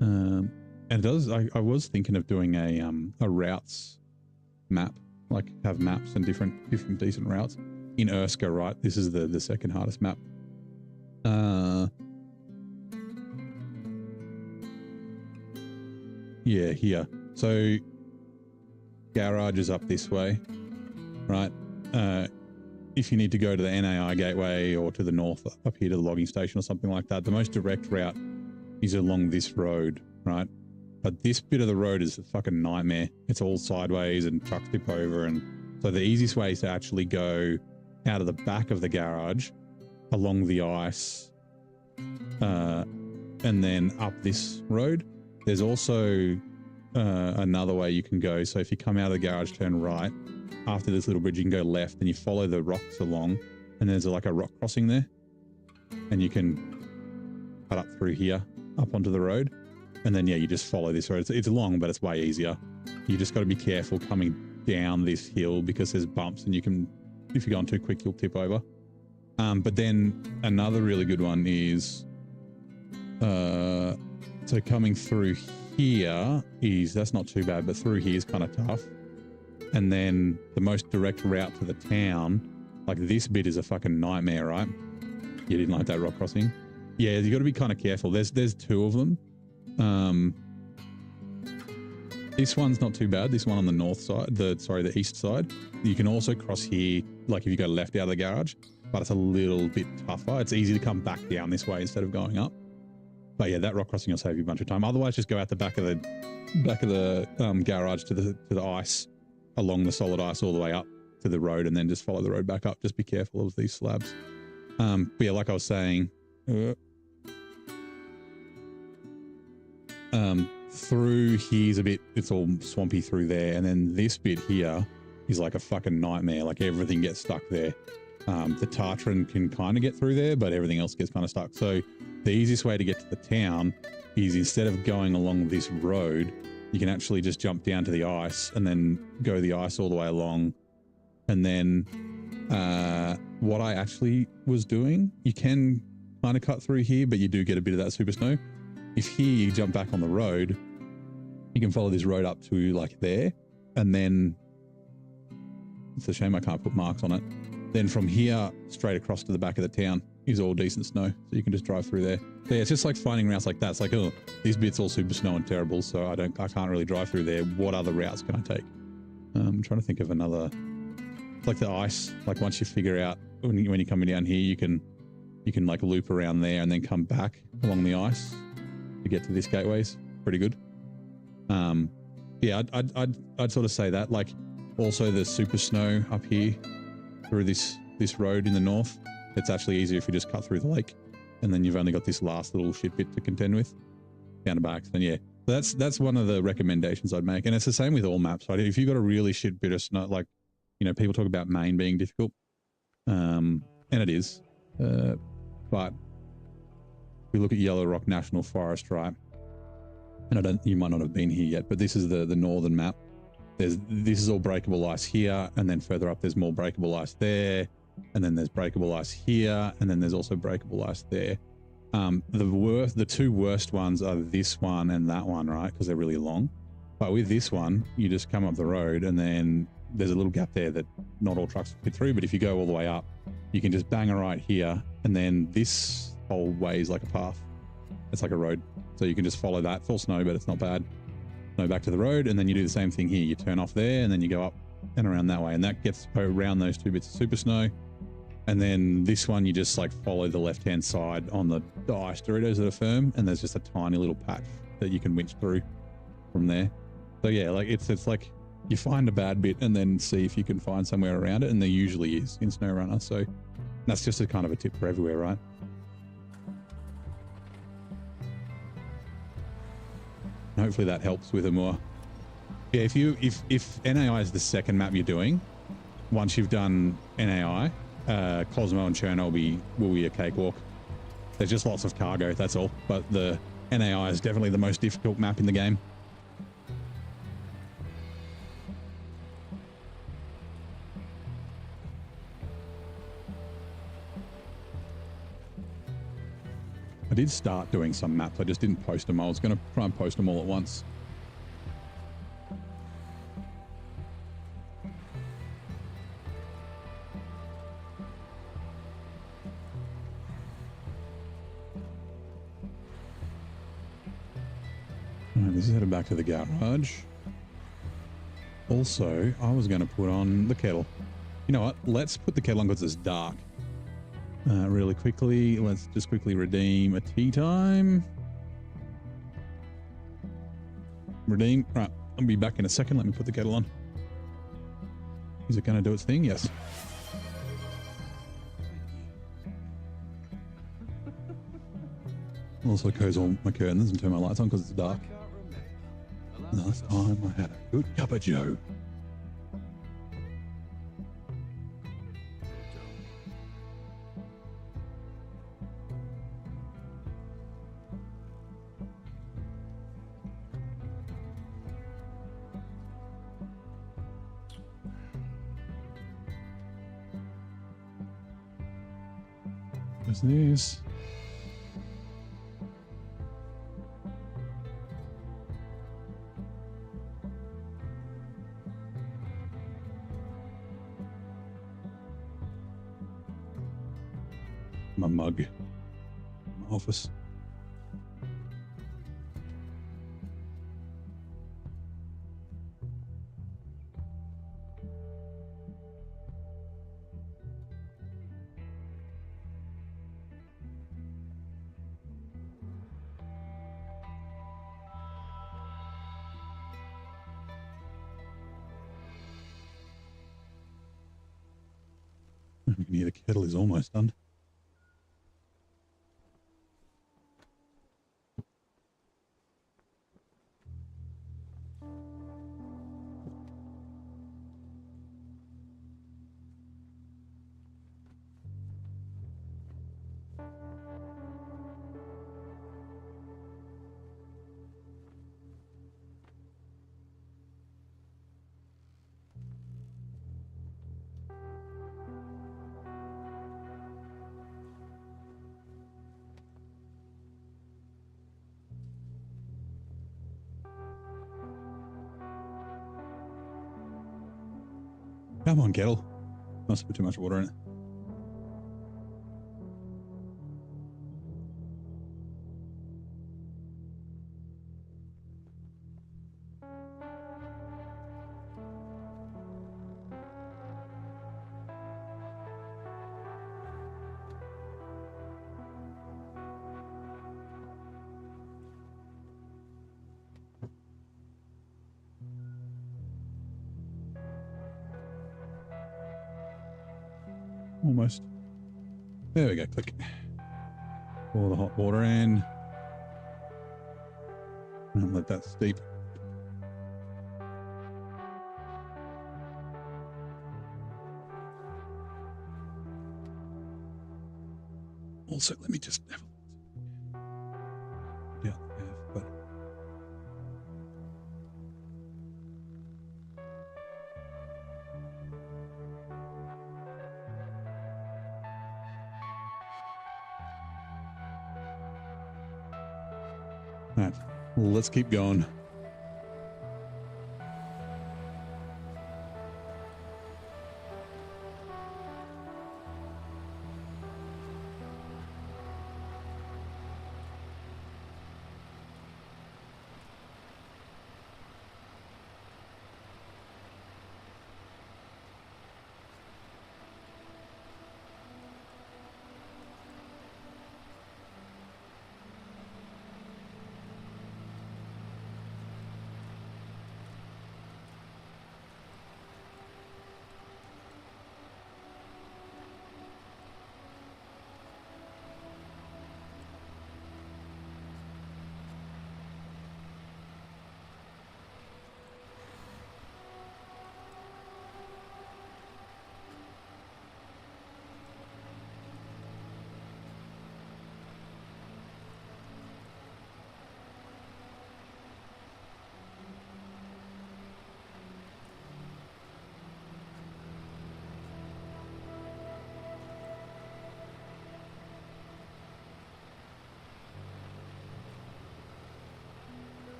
And it does, I was thinking of doing a routes map, like have maps and different decent routes in Urska, right? This is the second hardest map. Yeah, here. So garage is up this way, right? If you need to go to the NAI gateway or to the north up here to the logging station or something like that, the most direct route is along this road, right? But this bit of the road is a fucking nightmare. It's all sideways and trucks tip over, and So the easiest way is to actually go out of the back of the garage along the ice and then up this road. There's also another way you can go. So if you come out of the garage, turn right, after this little bridge, you can go left and you follow the rocks along, and there's like a rock crossing there, and you can cut up through here up onto the road, and then yeah, you just follow this road. It's long, but it's way easier. You just got to be careful coming down this hill because there's bumps, and you can, if you're going too quick, you'll tip over. But then another really good one is so coming through here is, that's not too bad, but through here is kind of tough. And then the most direct route to the town, like this bit, is a fucking nightmare, right? You didn't like that rock crossing? Yeah, you got to be kind of careful. There's two of them. This one's not too bad. This one on the north side, the east side. You can also cross here, like if you go left out of the garage, but it's a little bit tougher. It's easy to come back down this way instead of going up. But yeah, that rock crossing will save you a bunch of time. Otherwise, just go out the back of the garage to the ice, along the solid ice all the way up to the road, and then just follow the road back up. Just be careful of these slabs. But yeah, like I was saying, through here's a bit, it's all swampy through there, and then this bit here is like a fucking nightmare. Like everything gets stuck there. The Tartran can kind of get through there, but everything else gets kind of stuck. So the easiest way to get to the town is, instead of going along this road, you can actually just jump down to the ice and then go the ice all the way along. And then what I actually was doing, you can kind of cut through here, but you do get a bit of that super snow. If here you jump back on the road, you can follow this road up to like there, and then it's a shame I can't put marks on it. Then from here straight across to the back of the town is all decent snow, so you can just drive through there. So yeah, it's just like finding routes like that. It's like, oh, this bit's all super snow and terrible, so I can't really drive through there. What other routes can I take? I'm trying to think of another. It's like the ice. Like once you figure out when you're coming down here, you can like loop around there and then come back along the ice to get to this gateway's pretty good. Yeah, I'd sort of say that. Like also the super snow up here through this road in the north, it's actually easier if you just cut through the lake, and then you've only got this last little shit bit to contend with down the back. Then yeah, that's one of the recommendations I'd make, and it's the same with all maps, right? If you've got a really shit bit of snow, like, you know, people talk about Maine being difficult, and it is, but we look at Yellow Rock National Forest, right? And you might not have been here yet, but this is the northern map. This is all breakable ice here, and then further up there's more breakable ice there, and then there's breakable ice here, and then there's also breakable ice there. The two worst ones are this one and that one, right? Because they're really long. But with this one, you just come up the road, and then there's a little gap there that not all trucks fit through, but if you go all the way up, you can just bang a right here, and then this whole way is like a path. It's like a road. So you can just follow that. Full snow, but it's not bad. No, back to the road, and then you do the same thing here. You turn off there, and then you go up and around that way, and that gets around those two bits of super snow. And then this one, you just like follow the left-hand side on the ice Doritos that are firm, and there's just a tiny little patch that you can winch through from there. So yeah, like it's like you find a bad bit and then see if you can find somewhere around it, and there usually is in SnowRunner. So that's just a kind of a tip for everywhere, right? Hopefully that helps with a more. Yeah, if NAI is the second map you're doing, once you've done NAI, Cosmo and Cherno will be a cakewalk. There's just lots of cargo, that's all. But the NAI is definitely the most difficult map in the game. I did start doing some maps, I just didn't post them. I was going to try and post them all at once. Alright, this is headed back to the garage. Also, I was going to put on the kettle. You know what? Let's put the kettle on because it's dark. Really quickly, let's just quickly redeem a tea time. Redeem. Right, I'll be back in a second. Let me put the kettle on. Is it going to do its thing? Yes. I'll also close all my curtains and turn my lights on because it's dark. Last time I had a good cup of joe. What's this? My mug. My office. You can hear the kettle is almost done. Come on, kettle. Must put too much water in it. Almost. There we go. Click. Pour the hot water in. And let that steep. Also, let me just have a yeah, but right. Let's keep going.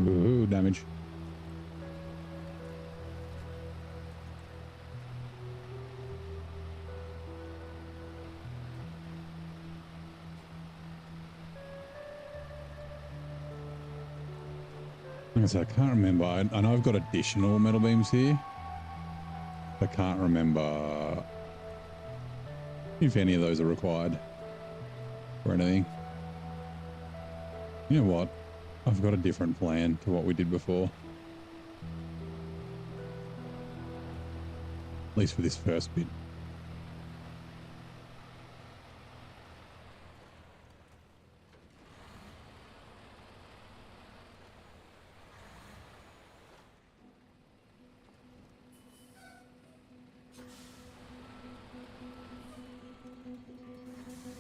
Ooh, damage. So I can't remember. I know I've got additional metal beams here. I can't remember if any of those are required or anything. You know what? I've got a different plan to what we did before. At least for this first bit.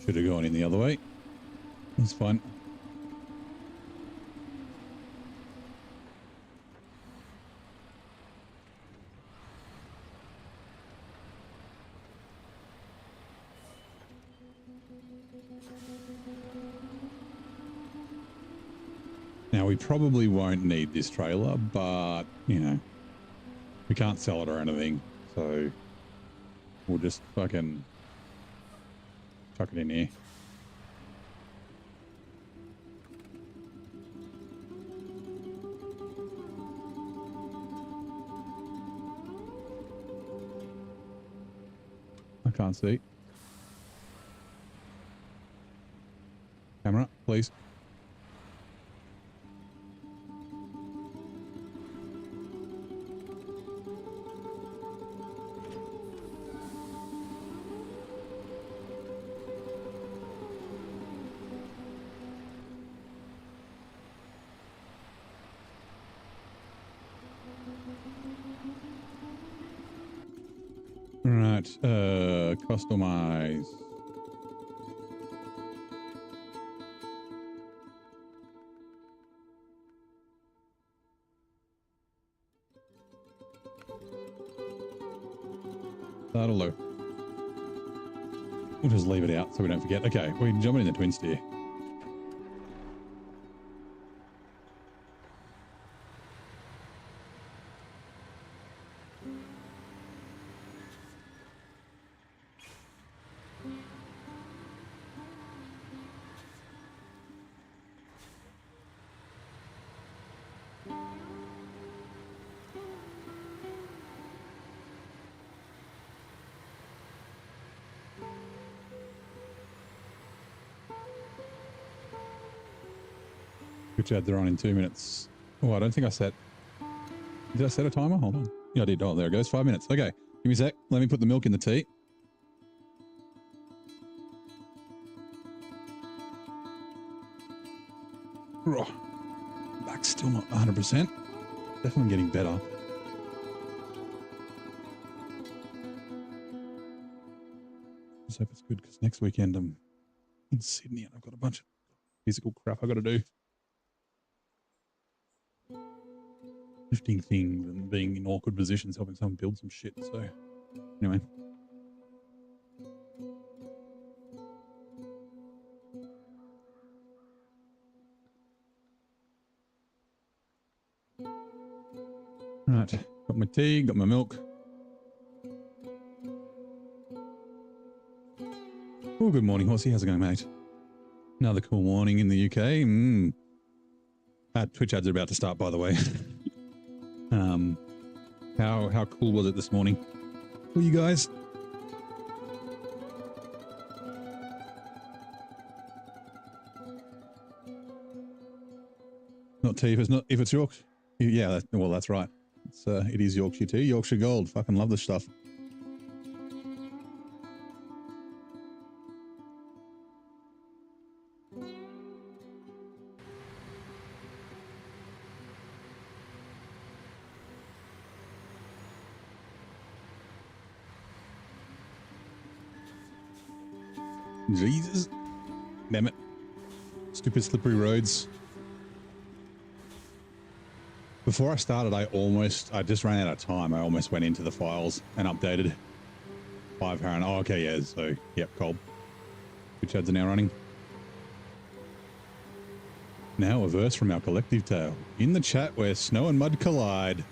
Should have gone in the other way. That's fine. Now, we probably won't need this trailer, but, you know, we can't sell it or anything, so we'll just fucking chuck it in here. I can't see. Camera, please. Right, customize. That'll do. We'll just leave it out so we don't forget. Okay, we're jumping in the twin steer. Which ads are on in 2 minutes. Oh, I don't think I set... Did I set a timer? Hold on. Yeah, I did. Oh, there it goes. 5 minutes. Okay. Give me a sec. Let me put the milk in the tea. Oh, back's still not 100%. Definitely getting better. Just hope it's good because next weekend I'm in Sydney and I've got a bunch of physical crap I got to do. Lifting things and being in awkward positions, helping someone build some shit. So, anyway. Right, got my tea, got my milk. Oh, good morning, Horsey. How's it going, mate? Another cool morning in the UK. Twitch ads are about to start, by the way. How cool was it this morning for you guys? Not tea if it's Yorkshire. Yeah, well, that's right. It is Yorkshire tea. Yorkshire Gold. Fucking love this stuff. Jesus. Damn it. Stupid slippery roads. Before I started, I just ran out of time. I almost went into the files and updated 5 Haran. Oh, okay, yeah. So, yep, cold. Which ads are now running? Now a verse from our collective tale. In the chat where snow and mud collide,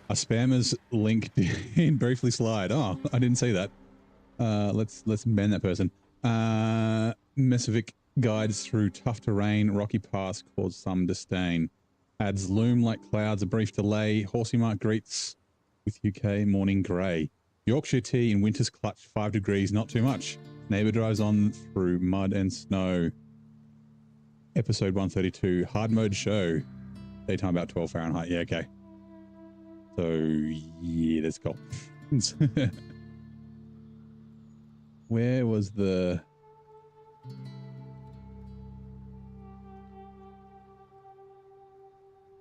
a spammer's link in briefly slide. Oh, I didn't see that. Let's ban that person. Mesovic guides through tough terrain, rocky paths cause some disdain. Adds loom like clouds, a brief delay. Horsey Mark greets with UK morning grey. Yorkshire tea in winter's clutch, 5 degrees, not too much. Neighbour drives on through mud and snow. Episode 132, hard mode show. Daytime about 12 Fahrenheit. Yeah, okay. So, yeah, that's cool. Where was the...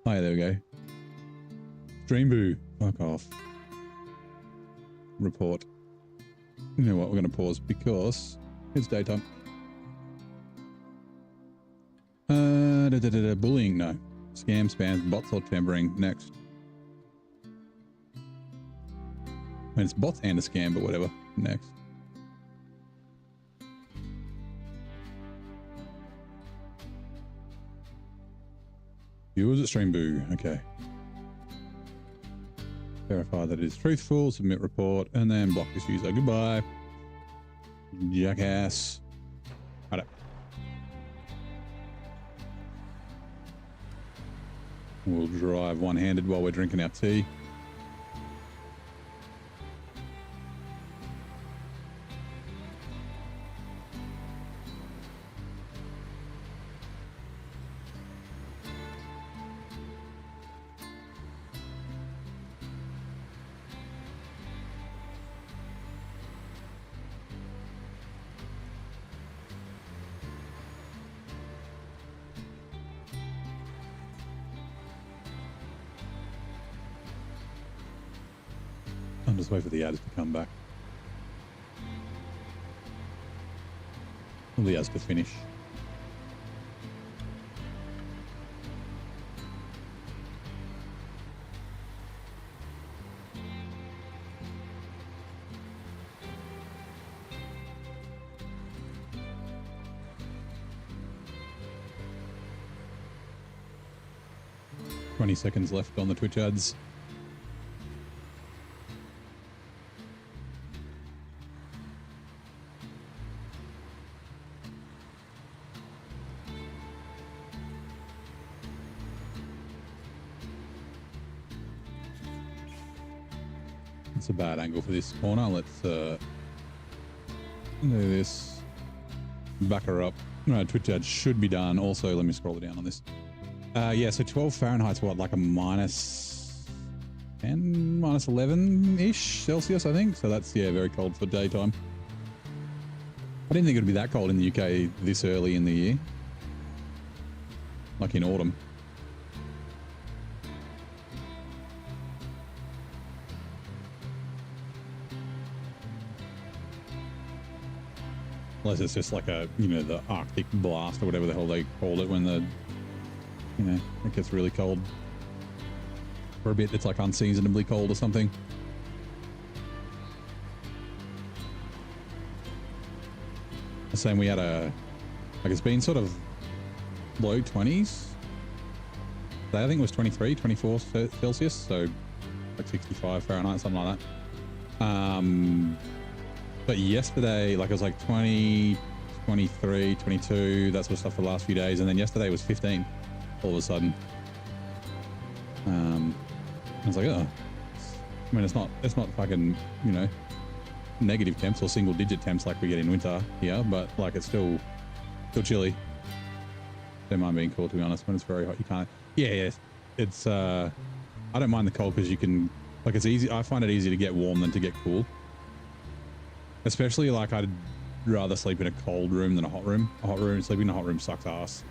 Oh, yeah, there we go. Dreamboo. Fuck off. Report. You know what? We're going to pause because it's daytime. Bullying. No. Scam, spams, bots, or tampering. Next. I mean, it's bots and a scam, but whatever. Next. Viewers at Streamboo. Okay. Verify that it is truthful. Submit report. And then block this user. Goodbye. Jackass. Right up. We'll drive one-handed while we're drinking our tea. I'm just waiting for the ads to come back. Or the ads to finish. "20 seconds left on the Twitch ads. It's a bad angle for this corner. Let's do this. Back her up. No, Twitch ads should be done. Also, let me scroll it down on this. Yeah, so 12 Fahrenheit's what, like a minus 10, minus 11-ish Celsius, I think. So that's, yeah, very cold for daytime. I didn't think it would be that cold in the UK this early in the year. Like in autumn. Unless it's just like a, you know, the Arctic blast or whatever the hell they called it when the, you know, it gets really cold. For a bit, it's like unseasonably cold or something. The same, we had a, like it's been sort of low 20s. I think it was 23, 24 Celsius, so like 65 Fahrenheit, something like that. But yesterday, like it was like 20, 23, 22, that sort of stuff for the last few days. And then yesterday was 15 all of a sudden. I was like, oh, I mean, it's not fucking, you know, negative temps or single digit temps like we get in winter here, but like it's still chilly. Don't mind being cool, to be honest. When it's very hot, you can't. Yeah. It's, I don't mind the cold because you can, like it's easy. I find it easier to get warm than to get cool. Especially like I'd rather sleep in a cold room than a hot room. Sleeping in a hot room sucks ass.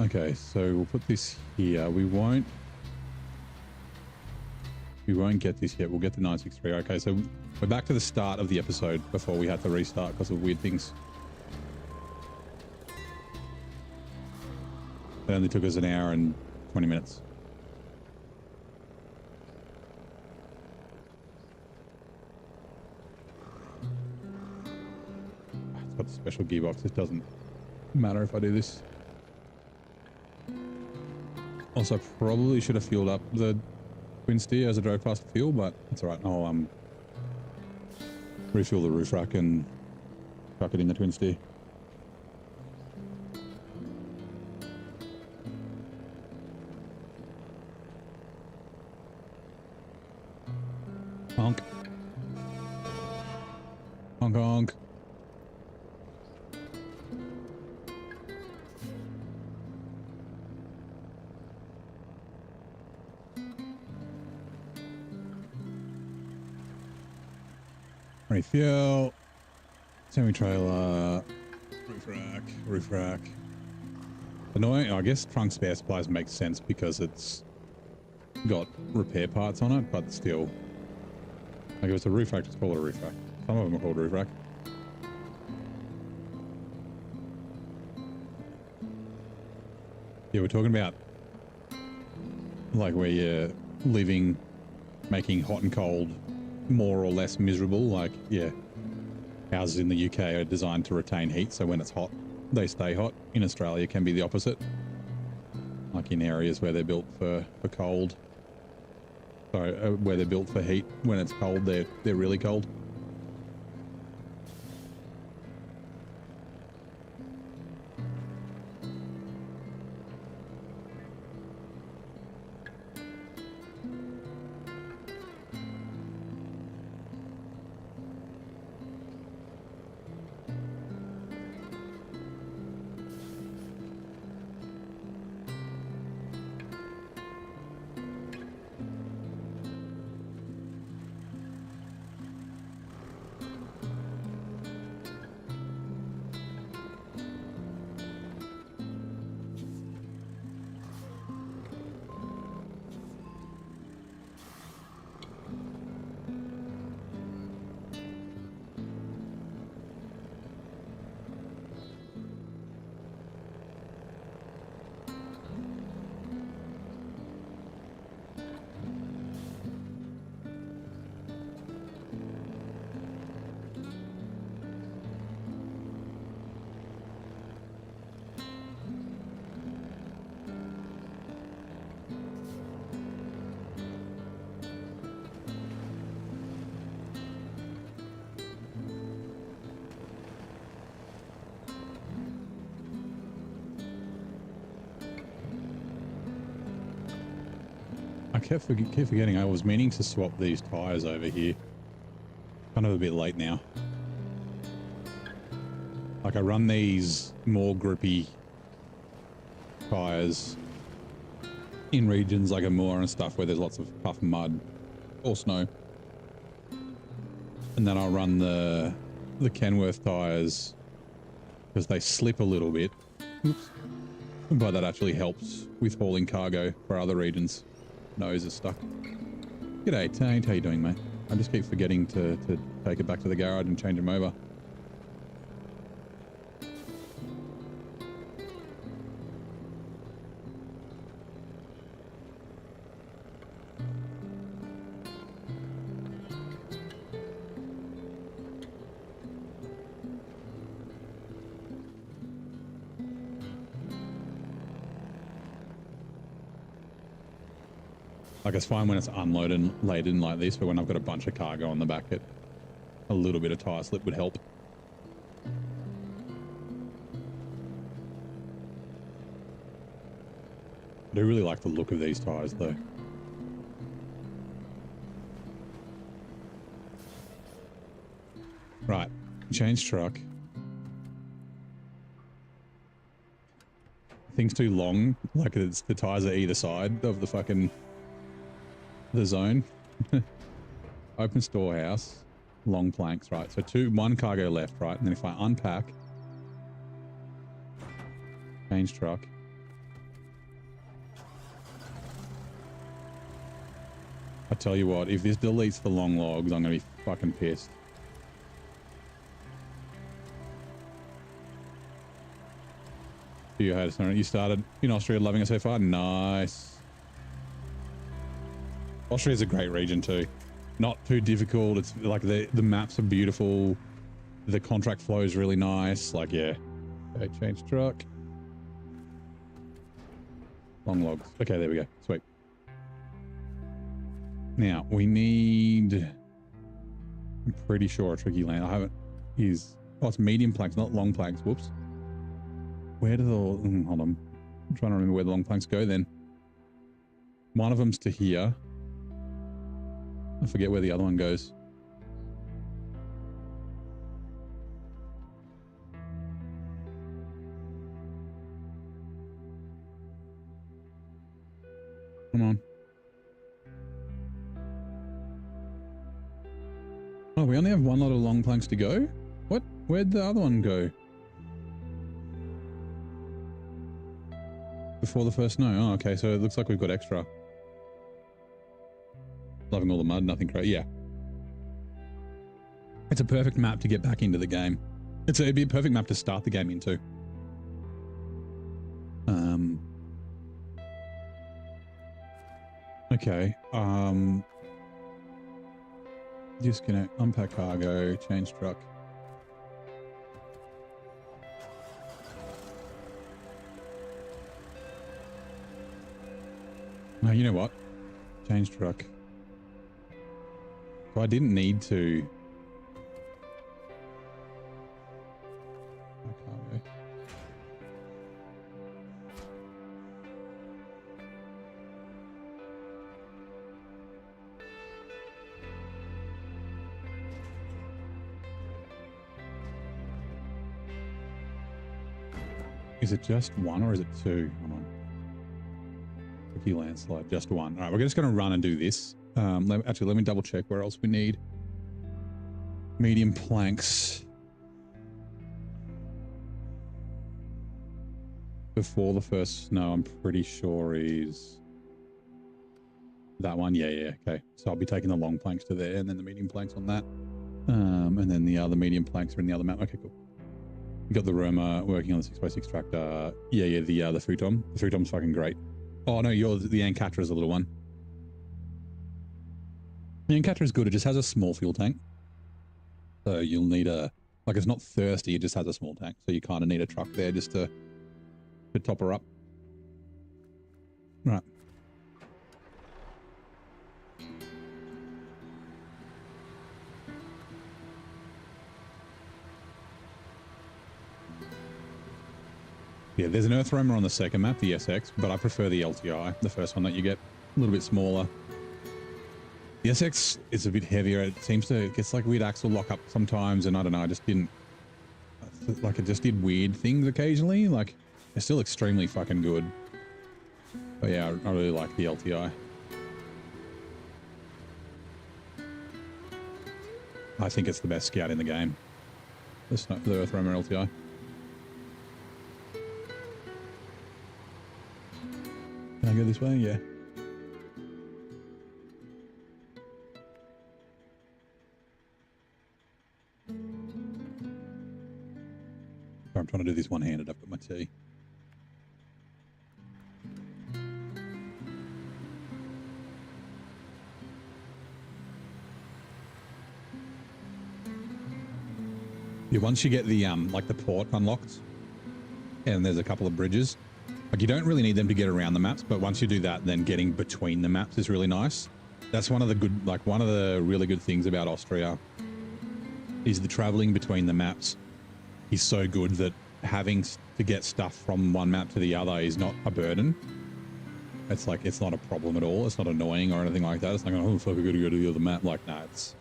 Okay, so we'll put this here. We won't get this yet. We'll get the 963. Okay, so we're back to the start of the episode before we had to restart because of weird things. It only took us an hour and 20 minutes. It's got the special gearbox. It doesn't matter if I do this. Also, probably should have fueled up the twin steer as I drove past the fuel, but it's all right. I'll refuel the roof rack and chuck it in the twin steer. Honk. Honk honk. Refuel. Semi-trailer. Roof rack. Annoying. I guess trunk spare supplies makes sense because it's got repair parts on it, but still. Like if it's a roof rack, just call it a roof rack. Some of them are called roof rack. Yeah, we're talking about like where you're living, making hot and cold more or less miserable. Like, yeah, houses in the UK are designed to retain heat, so when it's hot, they stay hot. In Australia, it can be the opposite. Like in areas where they're built for cold. Sorry, where they're built for heat, when it's cold, they're really cold. I keep forgetting I was meaning to swap these tires over here. Kind of a bit late now. Like I run these more grippy tires in regions like Amur and stuff where there's lots of puff and mud or snow. And then I'll run the Kenworth tires because they slip a little bit. Oops. But that actually helps with hauling cargo for other regions. Nose is stuck. G'day, Taint. How you doing, mate? I just keep forgetting to take it back to the garage and change them over. Like it's fine when it's unloaded and laden like this, but when I've got a bunch of cargo on the back, a little bit of tire slip would help. I do really like the look of these tires though. Right, change truck. Thing's too long, like it's the tires are either side of the zone. Open storehouse, long planks, right? So one cargo left, right? And then if I unpack, change truck. I tell you what, if this deletes the long logs, I'm gonna be fucking pissed. You started in Austria, loving it so far? Nice. Austria is a great region too. Not too difficult. It's like the maps are beautiful. The contract flow is really nice. Like, yeah. Okay, change truck. Long logs. Okay, there we go. Sweet. Now, we need... I'm pretty sure a tricky land. I haven't... Oh, it's medium planks, not long planks. Whoops. Where do the... hold on. I'm trying to remember where the long planks go then. One of them's to here. I forget where the other one goes. Come on. Oh, we only have one lot of long planks to go? What? Where'd the other one go? Before the first snow. Oh, okay. So it looks like we've got extra. Loving all the mud, nothing crazy. Yeah. It's a perfect map to get back into the game. It'd be a perfect map to start the game into. Okay. Disconnect, unpack cargo, change truck. No, you know what? Change truck. So I didn't need to. Cargo. Is it just one or is it two? Hold on. Tricky landslide, just one. All right, we're just going to run and do this. Actually, let me double check where else we need. Medium planks. Before the first snow, I'm pretty sure is that one. Yeah, okay. So I'll be taking the long planks to there and then the medium planks on that. And then the other medium planks are in the other map. Okay, cool. We got the Roma working on the 6x6 tractor. Yeah, the futon. The futon's fucking great. Oh no, the Ancatra is a little one. The Ancatra is good. It just has a small fuel tank. So you'll need it's not thirsty, it just has a small tank. So you kind of need a truck there just to top her up. Right. Yeah, there's an Earth Roamer on the second map, the SX, but I prefer the LTI, the first one that you get, a little bit smaller. The SX is a bit heavier. It seems to, it gets like weird axle lock up sometimes, and I don't know, I just didn't, like it just did weird things occasionally. Like, it's still extremely fucking good. But yeah, I really like the LTI. I think it's the best scout in the game. The Earth Roamer LTI. Can I go this way? Yeah. I'm trying to do this one-handed up at my tea. Yeah, once you get the like the port unlocked, and there's a couple of bridges, like you don't really need them to get around the maps, but once you do that, then getting between the maps is really nice. That's one of the good, like one of the really good things about Austria is the traveling between the maps is so good that having to get stuff from one map to the other is not a burden. It's like, it's not a problem at all. It's not annoying or anything like that. It's like, oh fuck, I gotta go to the other map. Like, nah, it's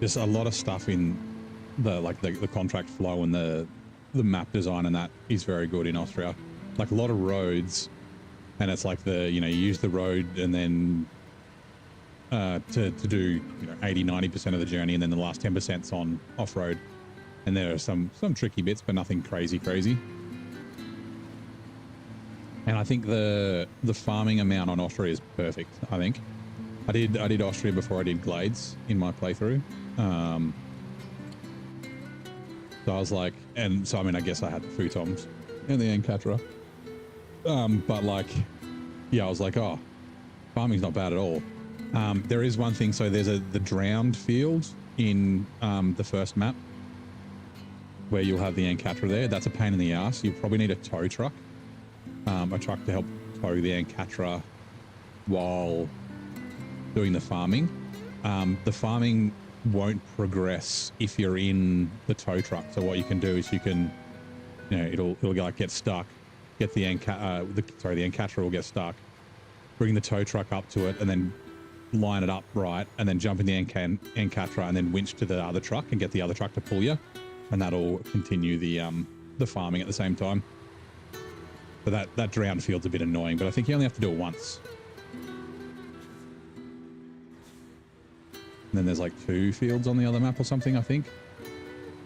just a lot of stuff in the, like the contract flow and the map design, and that is very good in Austria. Like a lot of roads, and it's like the, you know, you use the road and then to do, you know, 80-90% of the journey, and then the last 10%'s on off-road. And there are some tricky bits, but nothing crazy. And I think the farming amount on Austria is perfect. I think I did Austria before I did Glades in my playthrough. So I was like, and so I mean, I guess I had the futons and the Ancatra. But like, yeah, I was like, oh, farming's not bad at all. There is one thing. So there's the drowned field in the first map where you'll have the Ancatra there. That's a pain in the ass. You probably need a tow truck a truck to help tow the Ancatra while doing the farming. The farming won't progress if you're in the tow truck. So what you can do is you can, it'll like get stuck, get the Ancatra will get stuck, bring the tow truck up to it, and then line it up right, and then jump in the Ancatra and then winch to the other truck and get the other truck to pull you, and that'll continue the farming at the same time. But that drowned field's a bit annoying, but I think you only have to do it once. And then there's like 2 fields on the other map or something, I think.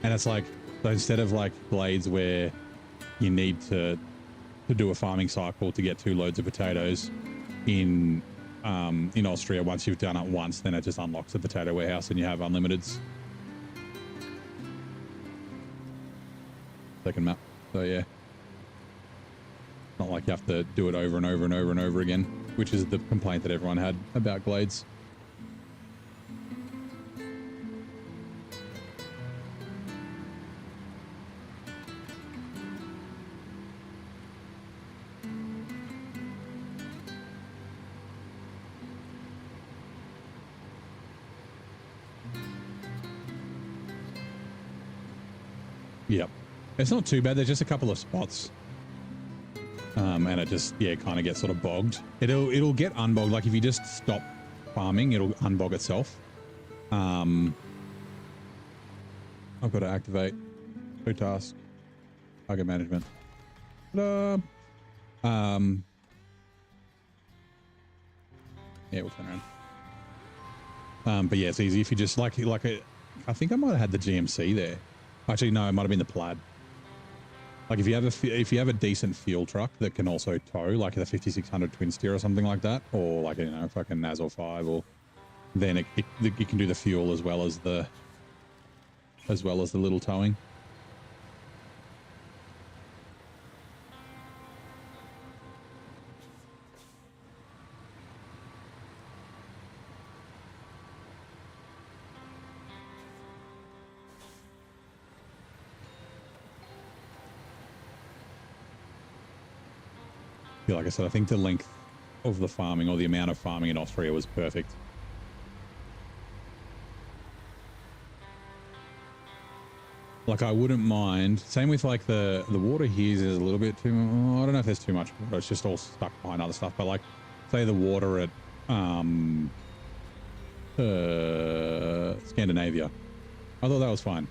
And it's like, so instead of like Blades where you need to do a farming cycle to get 2 loads of potatoes, in Austria, once you've done it once, then it just unlocks the potato warehouse and you have unlimiteds. Second map. So yeah. Not like you have to do it over and over and over and over again, which is the complaint that everyone had about Glades. Yep. It's not too bad. There's just a couple of spots. And it just, kind of gets sort of bogged. It'll get unbogged. Like if you just stop farming, it'll unbog itself. I've got to activate new task, target management. Ta-da! Yeah, we'll turn around. But yeah, it's easy if you just I think I might have had the GMC there. Actually, no, it might have been the Plaid. Like if you have a decent fuel truck that can also tow, like the 5600 twin steer or something like that, or like fucking Nazor 5, or then you can do the fuel as well as the little towing. Yeah, like I said, I think the length of the farming, or the amount of farming in Austria, was perfect. Like I wouldn't mind. Same with like the water here is a little bit too. I don't know if there's too much water. It's just all stuck behind other stuff. But like, say the water at Scandinavia, I thought that was fine.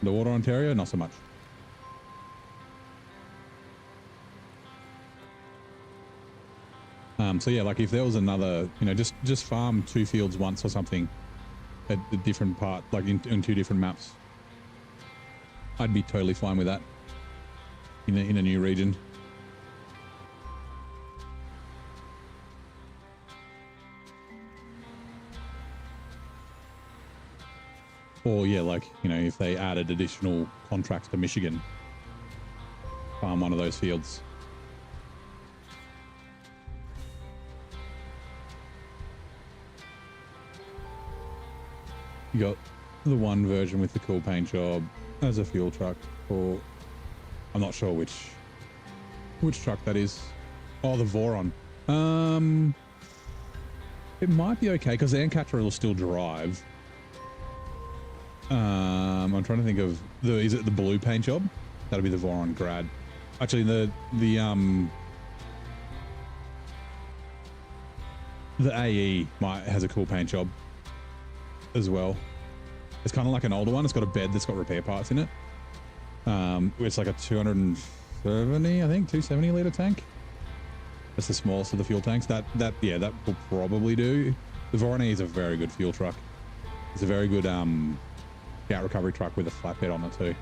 The water in Ontario, not so much. So yeah, like if there was another, just farm 2 fields once or something at a different part, like in 2 different maps, I'd be totally fine with that in a new region. Or yeah, like, if they added additional contracts to Michigan, farm one of those fields. You got the one version with the cool paint job as a fuel truck, or I'm not sure which truck that is. Oh, the Voron. It might be okay because the Ancatra will still drive. I'm trying to think of is it the blue paint job? That'll be the Voron Grad. Actually, the AE has a cool paint job as well. It's kind of like an older one. It's got a bed that's got repair parts in it. It's like a 270, I think, 270 litre tank. That's the smallest of the fuel tanks. That will probably do. The Voron is a very good fuel truck. It's a very good scout recovery truck with a flatbed on it too.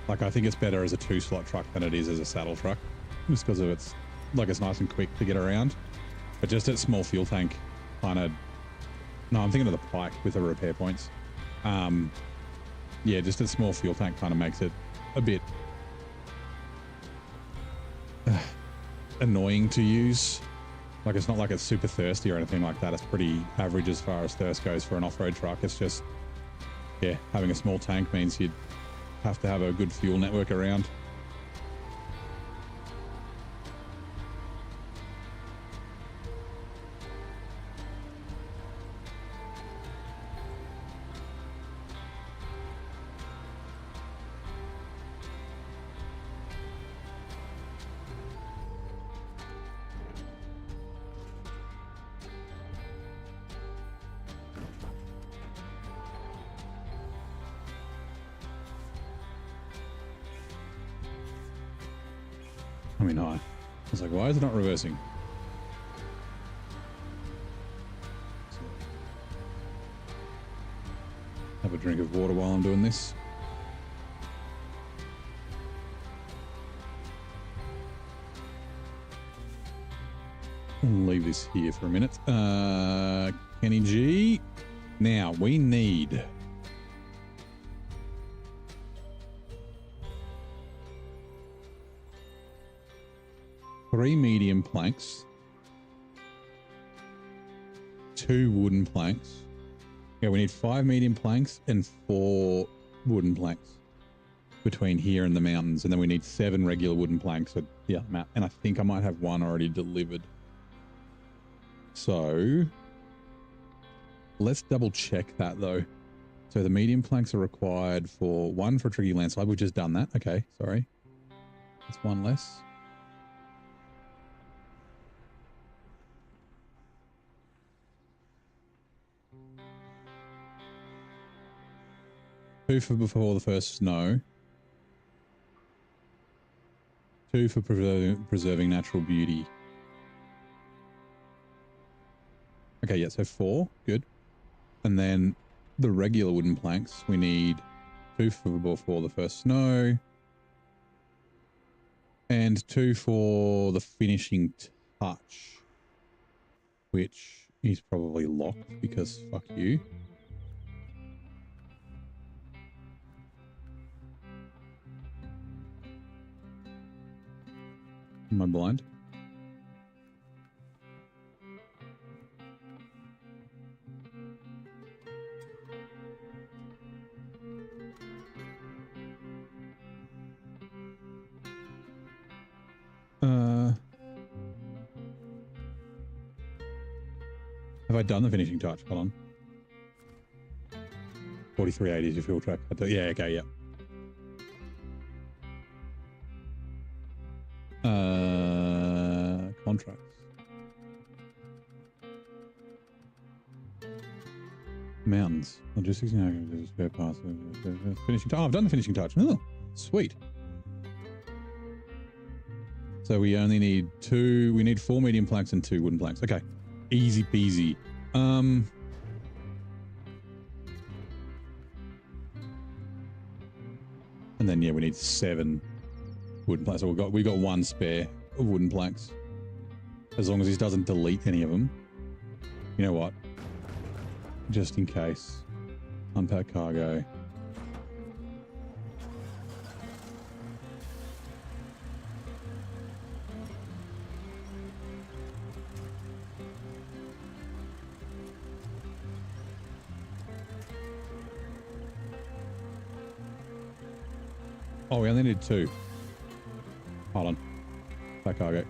Like, I think it's better as a 2-slot truck than it is as a saddle truck, just because of it's nice and quick to get around. But just at small fuel tank, kind of. No, I'm thinking of the Pike with the repair points. Yeah, just a small fuel tank kind of makes it a bit annoying to use. Like, it's not like it's super thirsty or anything like that. It's pretty average as far as thirst goes for an off-road truck. It's just, yeah, having a small tank means you'd have to have a good fuel network around. I mean, I was like, why is it not reversing? Have a drink of water while I'm doing this. I'll leave this here for a minute. Kenny G. Now we need three medium planks, 2 wooden planks. Yeah, we need 5 medium planks and 4 wooden planks between here and the mountains. And then we need 7 regular wooden planks at the other map. And I think I might have 1 already delivered. So let's double check that though. So the medium planks are required for 1 for a tricky landslide. We've just done that. Okay, sorry. That's 1 less. Two for before the first snow. 2 for preserving natural beauty. Okay, yeah, so 4. Good. And then the regular wooden planks, we need 2 for before the first snow. And 2 for the finishing touch. Which is probably locked because fuck you. Am I blind? Have I done the finishing touch? Hold on. 4380 is your fuel track. Yeah, okay, yeah. Contracts. Mountains. Logistics and spare parts. Finishing touch. Oh, I've done the finishing touch. Oh, sweet. So we only need 2. We need 4 medium planks and 2 wooden planks. Okay. Easy peasy. And then yeah, we need 7 wooden planks. So we got 1 spare of wooden planks. As long as he doesn't delete any of them. You know what? Just in case. Unpack cargo. Oh, we only need 2. Hold on. Back cargo.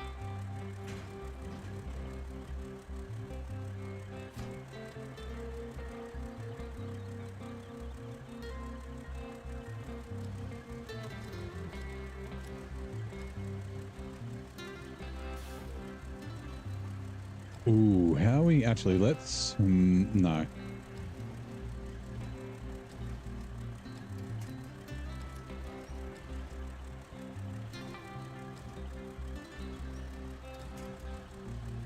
Ooh, how are we actually? Let's no.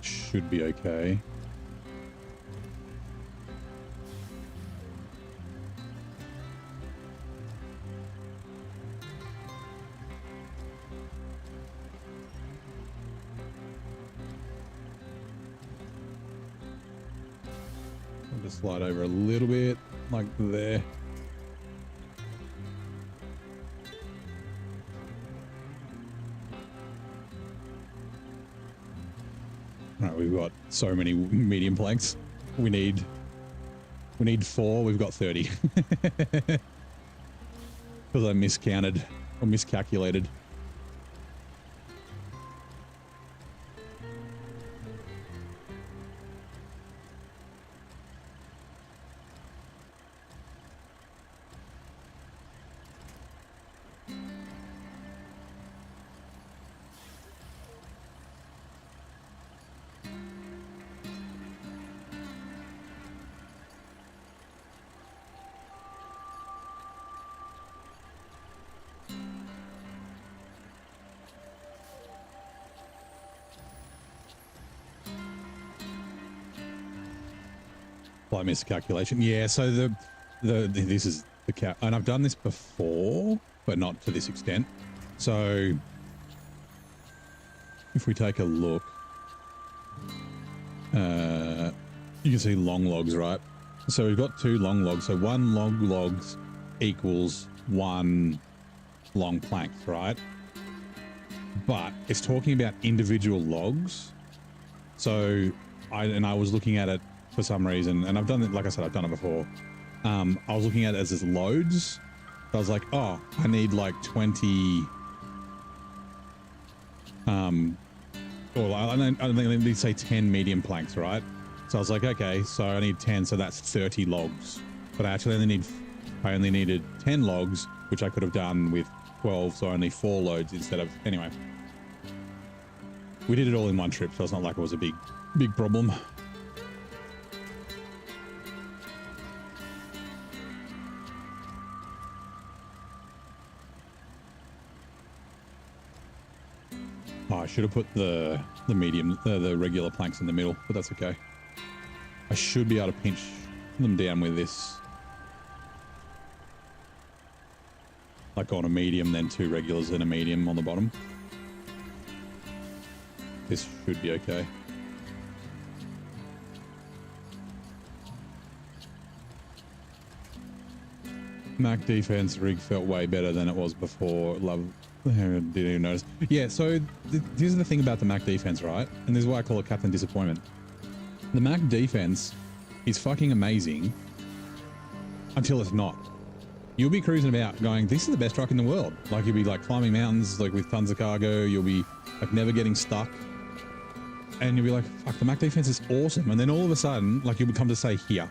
Should be okay. I'll just slide over a little bit, like there. All right, we've got so many medium planks. We need 4. We've got 30 because I miscounted or miscalculated. Slight miscalculation. Yeah, so this is the cap, and I've done this before, but not to this extent. So if we take a look, you can see long logs, right? So we've got 2 long logs. So 1 logs equals 1 long plank, right? But it's talking about individual logs. So I was looking at it for some reason, and I've done it, like I said, I've done it before. I was looking at it as loads. I was like, oh, I need like 20. Or I think they need, say, 10 medium planks, right? So I was like, okay, so I need 10, so that's 30 logs. But I actually only needed 10 logs, which I could have done with 12, so only 4 loads instead of, anyway. We did it all in one trip, so it's not like it was a big problem. Oh, I should have put the medium, the regular planks in the middle, but that's okay. I should be able to pinch them down with this. Like on a medium, then 2 regulars and a medium on the bottom. This should be okay. Mac defense rig felt way better than it was before. Didn't even notice. Yeah, so here's the thing about the Mac defense, right? And this is why I call it Captain Disappointment. The Mac defense is fucking amazing until it's not. You'll be cruising about going, this is the best truck in the world. Like, you'll be like climbing mountains, like with tons of cargo. You'll be like never getting stuck. And you'll be like, fuck, the Mac defense is awesome. And then all of a sudden, like, you'll come to say here,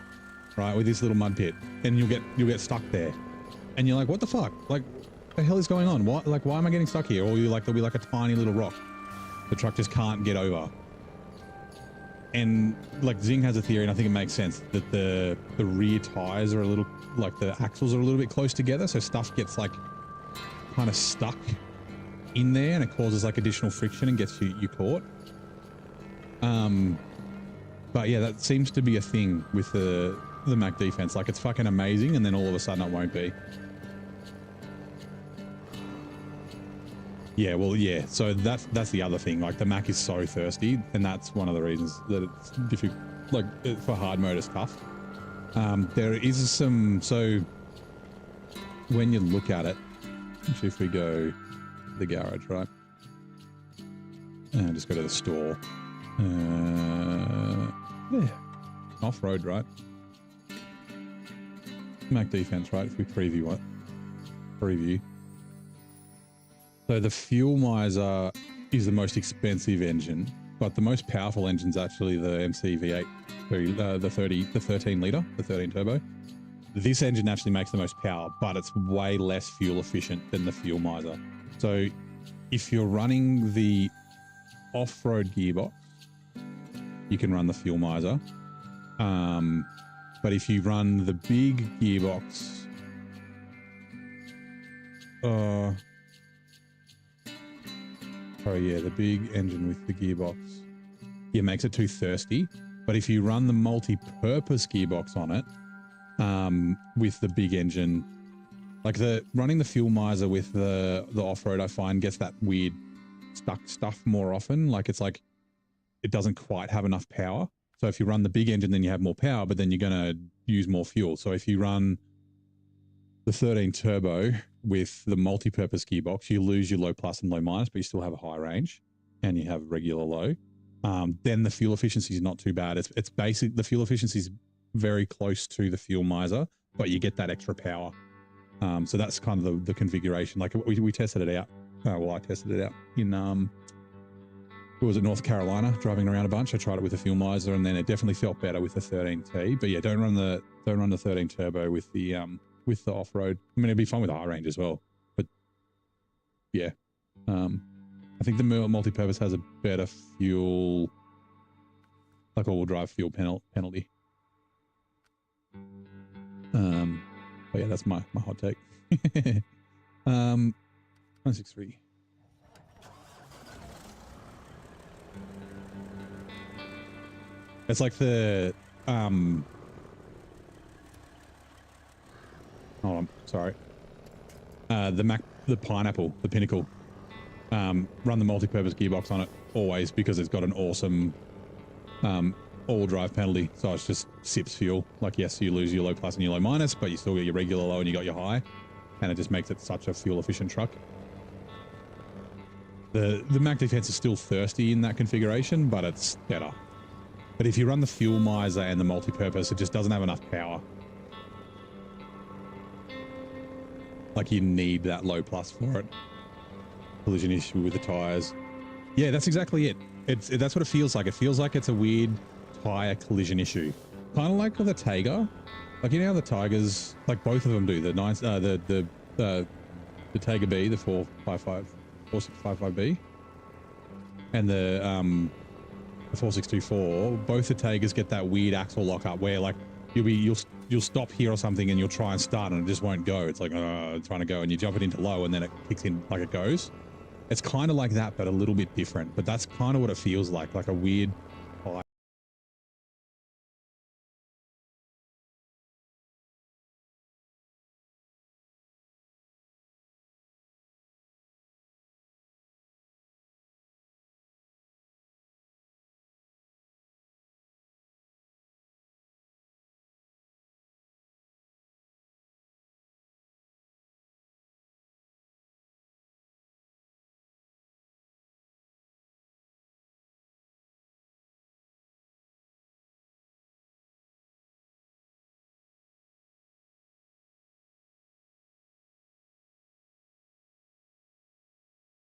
right, with this little mud pit, and you'll get stuck there. And you're like, what the fuck? Like, the hell is going on? What, like, why am I getting stuck here? Or you like, there'll be like a tiny little rock the truck just can't get over. And like Zing has a theory, and I think it makes sense, that the rear tires are a little, like the axles are a little bit close together, so stuff gets like kind of stuck in there, and it causes like additional friction and gets you caught. But yeah, that seems to be a thing with the Mac defense. Like, it's fucking amazing, and then all of a sudden it won't be. Yeah, well, yeah. So that's the other thing. Like, the Mac is so thirsty, and that's one of the reasons that it's difficult. Like, for hard mode, it's tough. There is some. So when you look at it, actually, if we go to the garage, right, and just go to the store. Yeah, off road, right? Mac defense, right? If we preview it, preview. So the Fuel Miser is the most expensive engine, but the most powerful engine is actually the MC V8, the 13 liter, the 13 turbo. This engine actually makes the most power, but it's way less fuel efficient than the Fuel Miser. So if you're running the off-road gearbox, you can run the Fuel Miser. But if you run the big gearbox, the big engine with the gearbox, it makes it too thirsty. But if you run the multi-purpose gearbox on it, with the big engine, like running the Fuel Miser with the off-road, I find gets that weird stuck stuff more often. Like, it's like it doesn't quite have enough power. So if you run the big engine, then you have more power, but then you're going to use more fuel. So if you run the 13 turbo with the multi-purpose gearbox, you lose your low plus and low minus, but you still have a high range, and you have regular low. then the fuel efficiency is not too bad. It's basic. The fuel efficiency is very close to the fuel miser, but you get that extra power. So that's kind of the configuration. Like we tested it out. Well, I tested it out in was it North Carolina, driving around a bunch. I tried it with a fuel miser, and then it definitely felt better with the 13T. But yeah, don't run the 13 turbo with the off road. I mean, it'd be fun with high range as well. But yeah, I think the multi-purpose has a better fuel, like all-wheel drive fuel penalty. But yeah, that's my hot take. 163. It's like the oh, I'm sorry. The pineapple, the pinnacle. Run the multi-purpose gearbox on it always because it's got an awesome all drive penalty. So it's just sips fuel. Like yes, you lose your low plus and your low minus, but you still get your regular low and you got your high, and it just makes it such a fuel efficient truck. The Mac Defense is still thirsty in that configuration, but it's better. But if you run the fuel miser and the multi-purpose, it just doesn't have enough power. Like you need that low plus for it. Collision issue with the tires. Yeah, that's exactly it. That's what it feels like. It feels like it's a weird tire collision issue. Kind of like with the Tiger. Like you know how the Tigers, like both of them do. The Tiger B, the 4655B, and the 4624. Both the Tigers get that weird axle lock up where like you'll stop here or something and you'll try and start and it just won't go. It's like trying to go, and you jump it into low and then it kicks in like it goes. It's kind of like that, but a little bit different. But that's kind of what it feels like a weird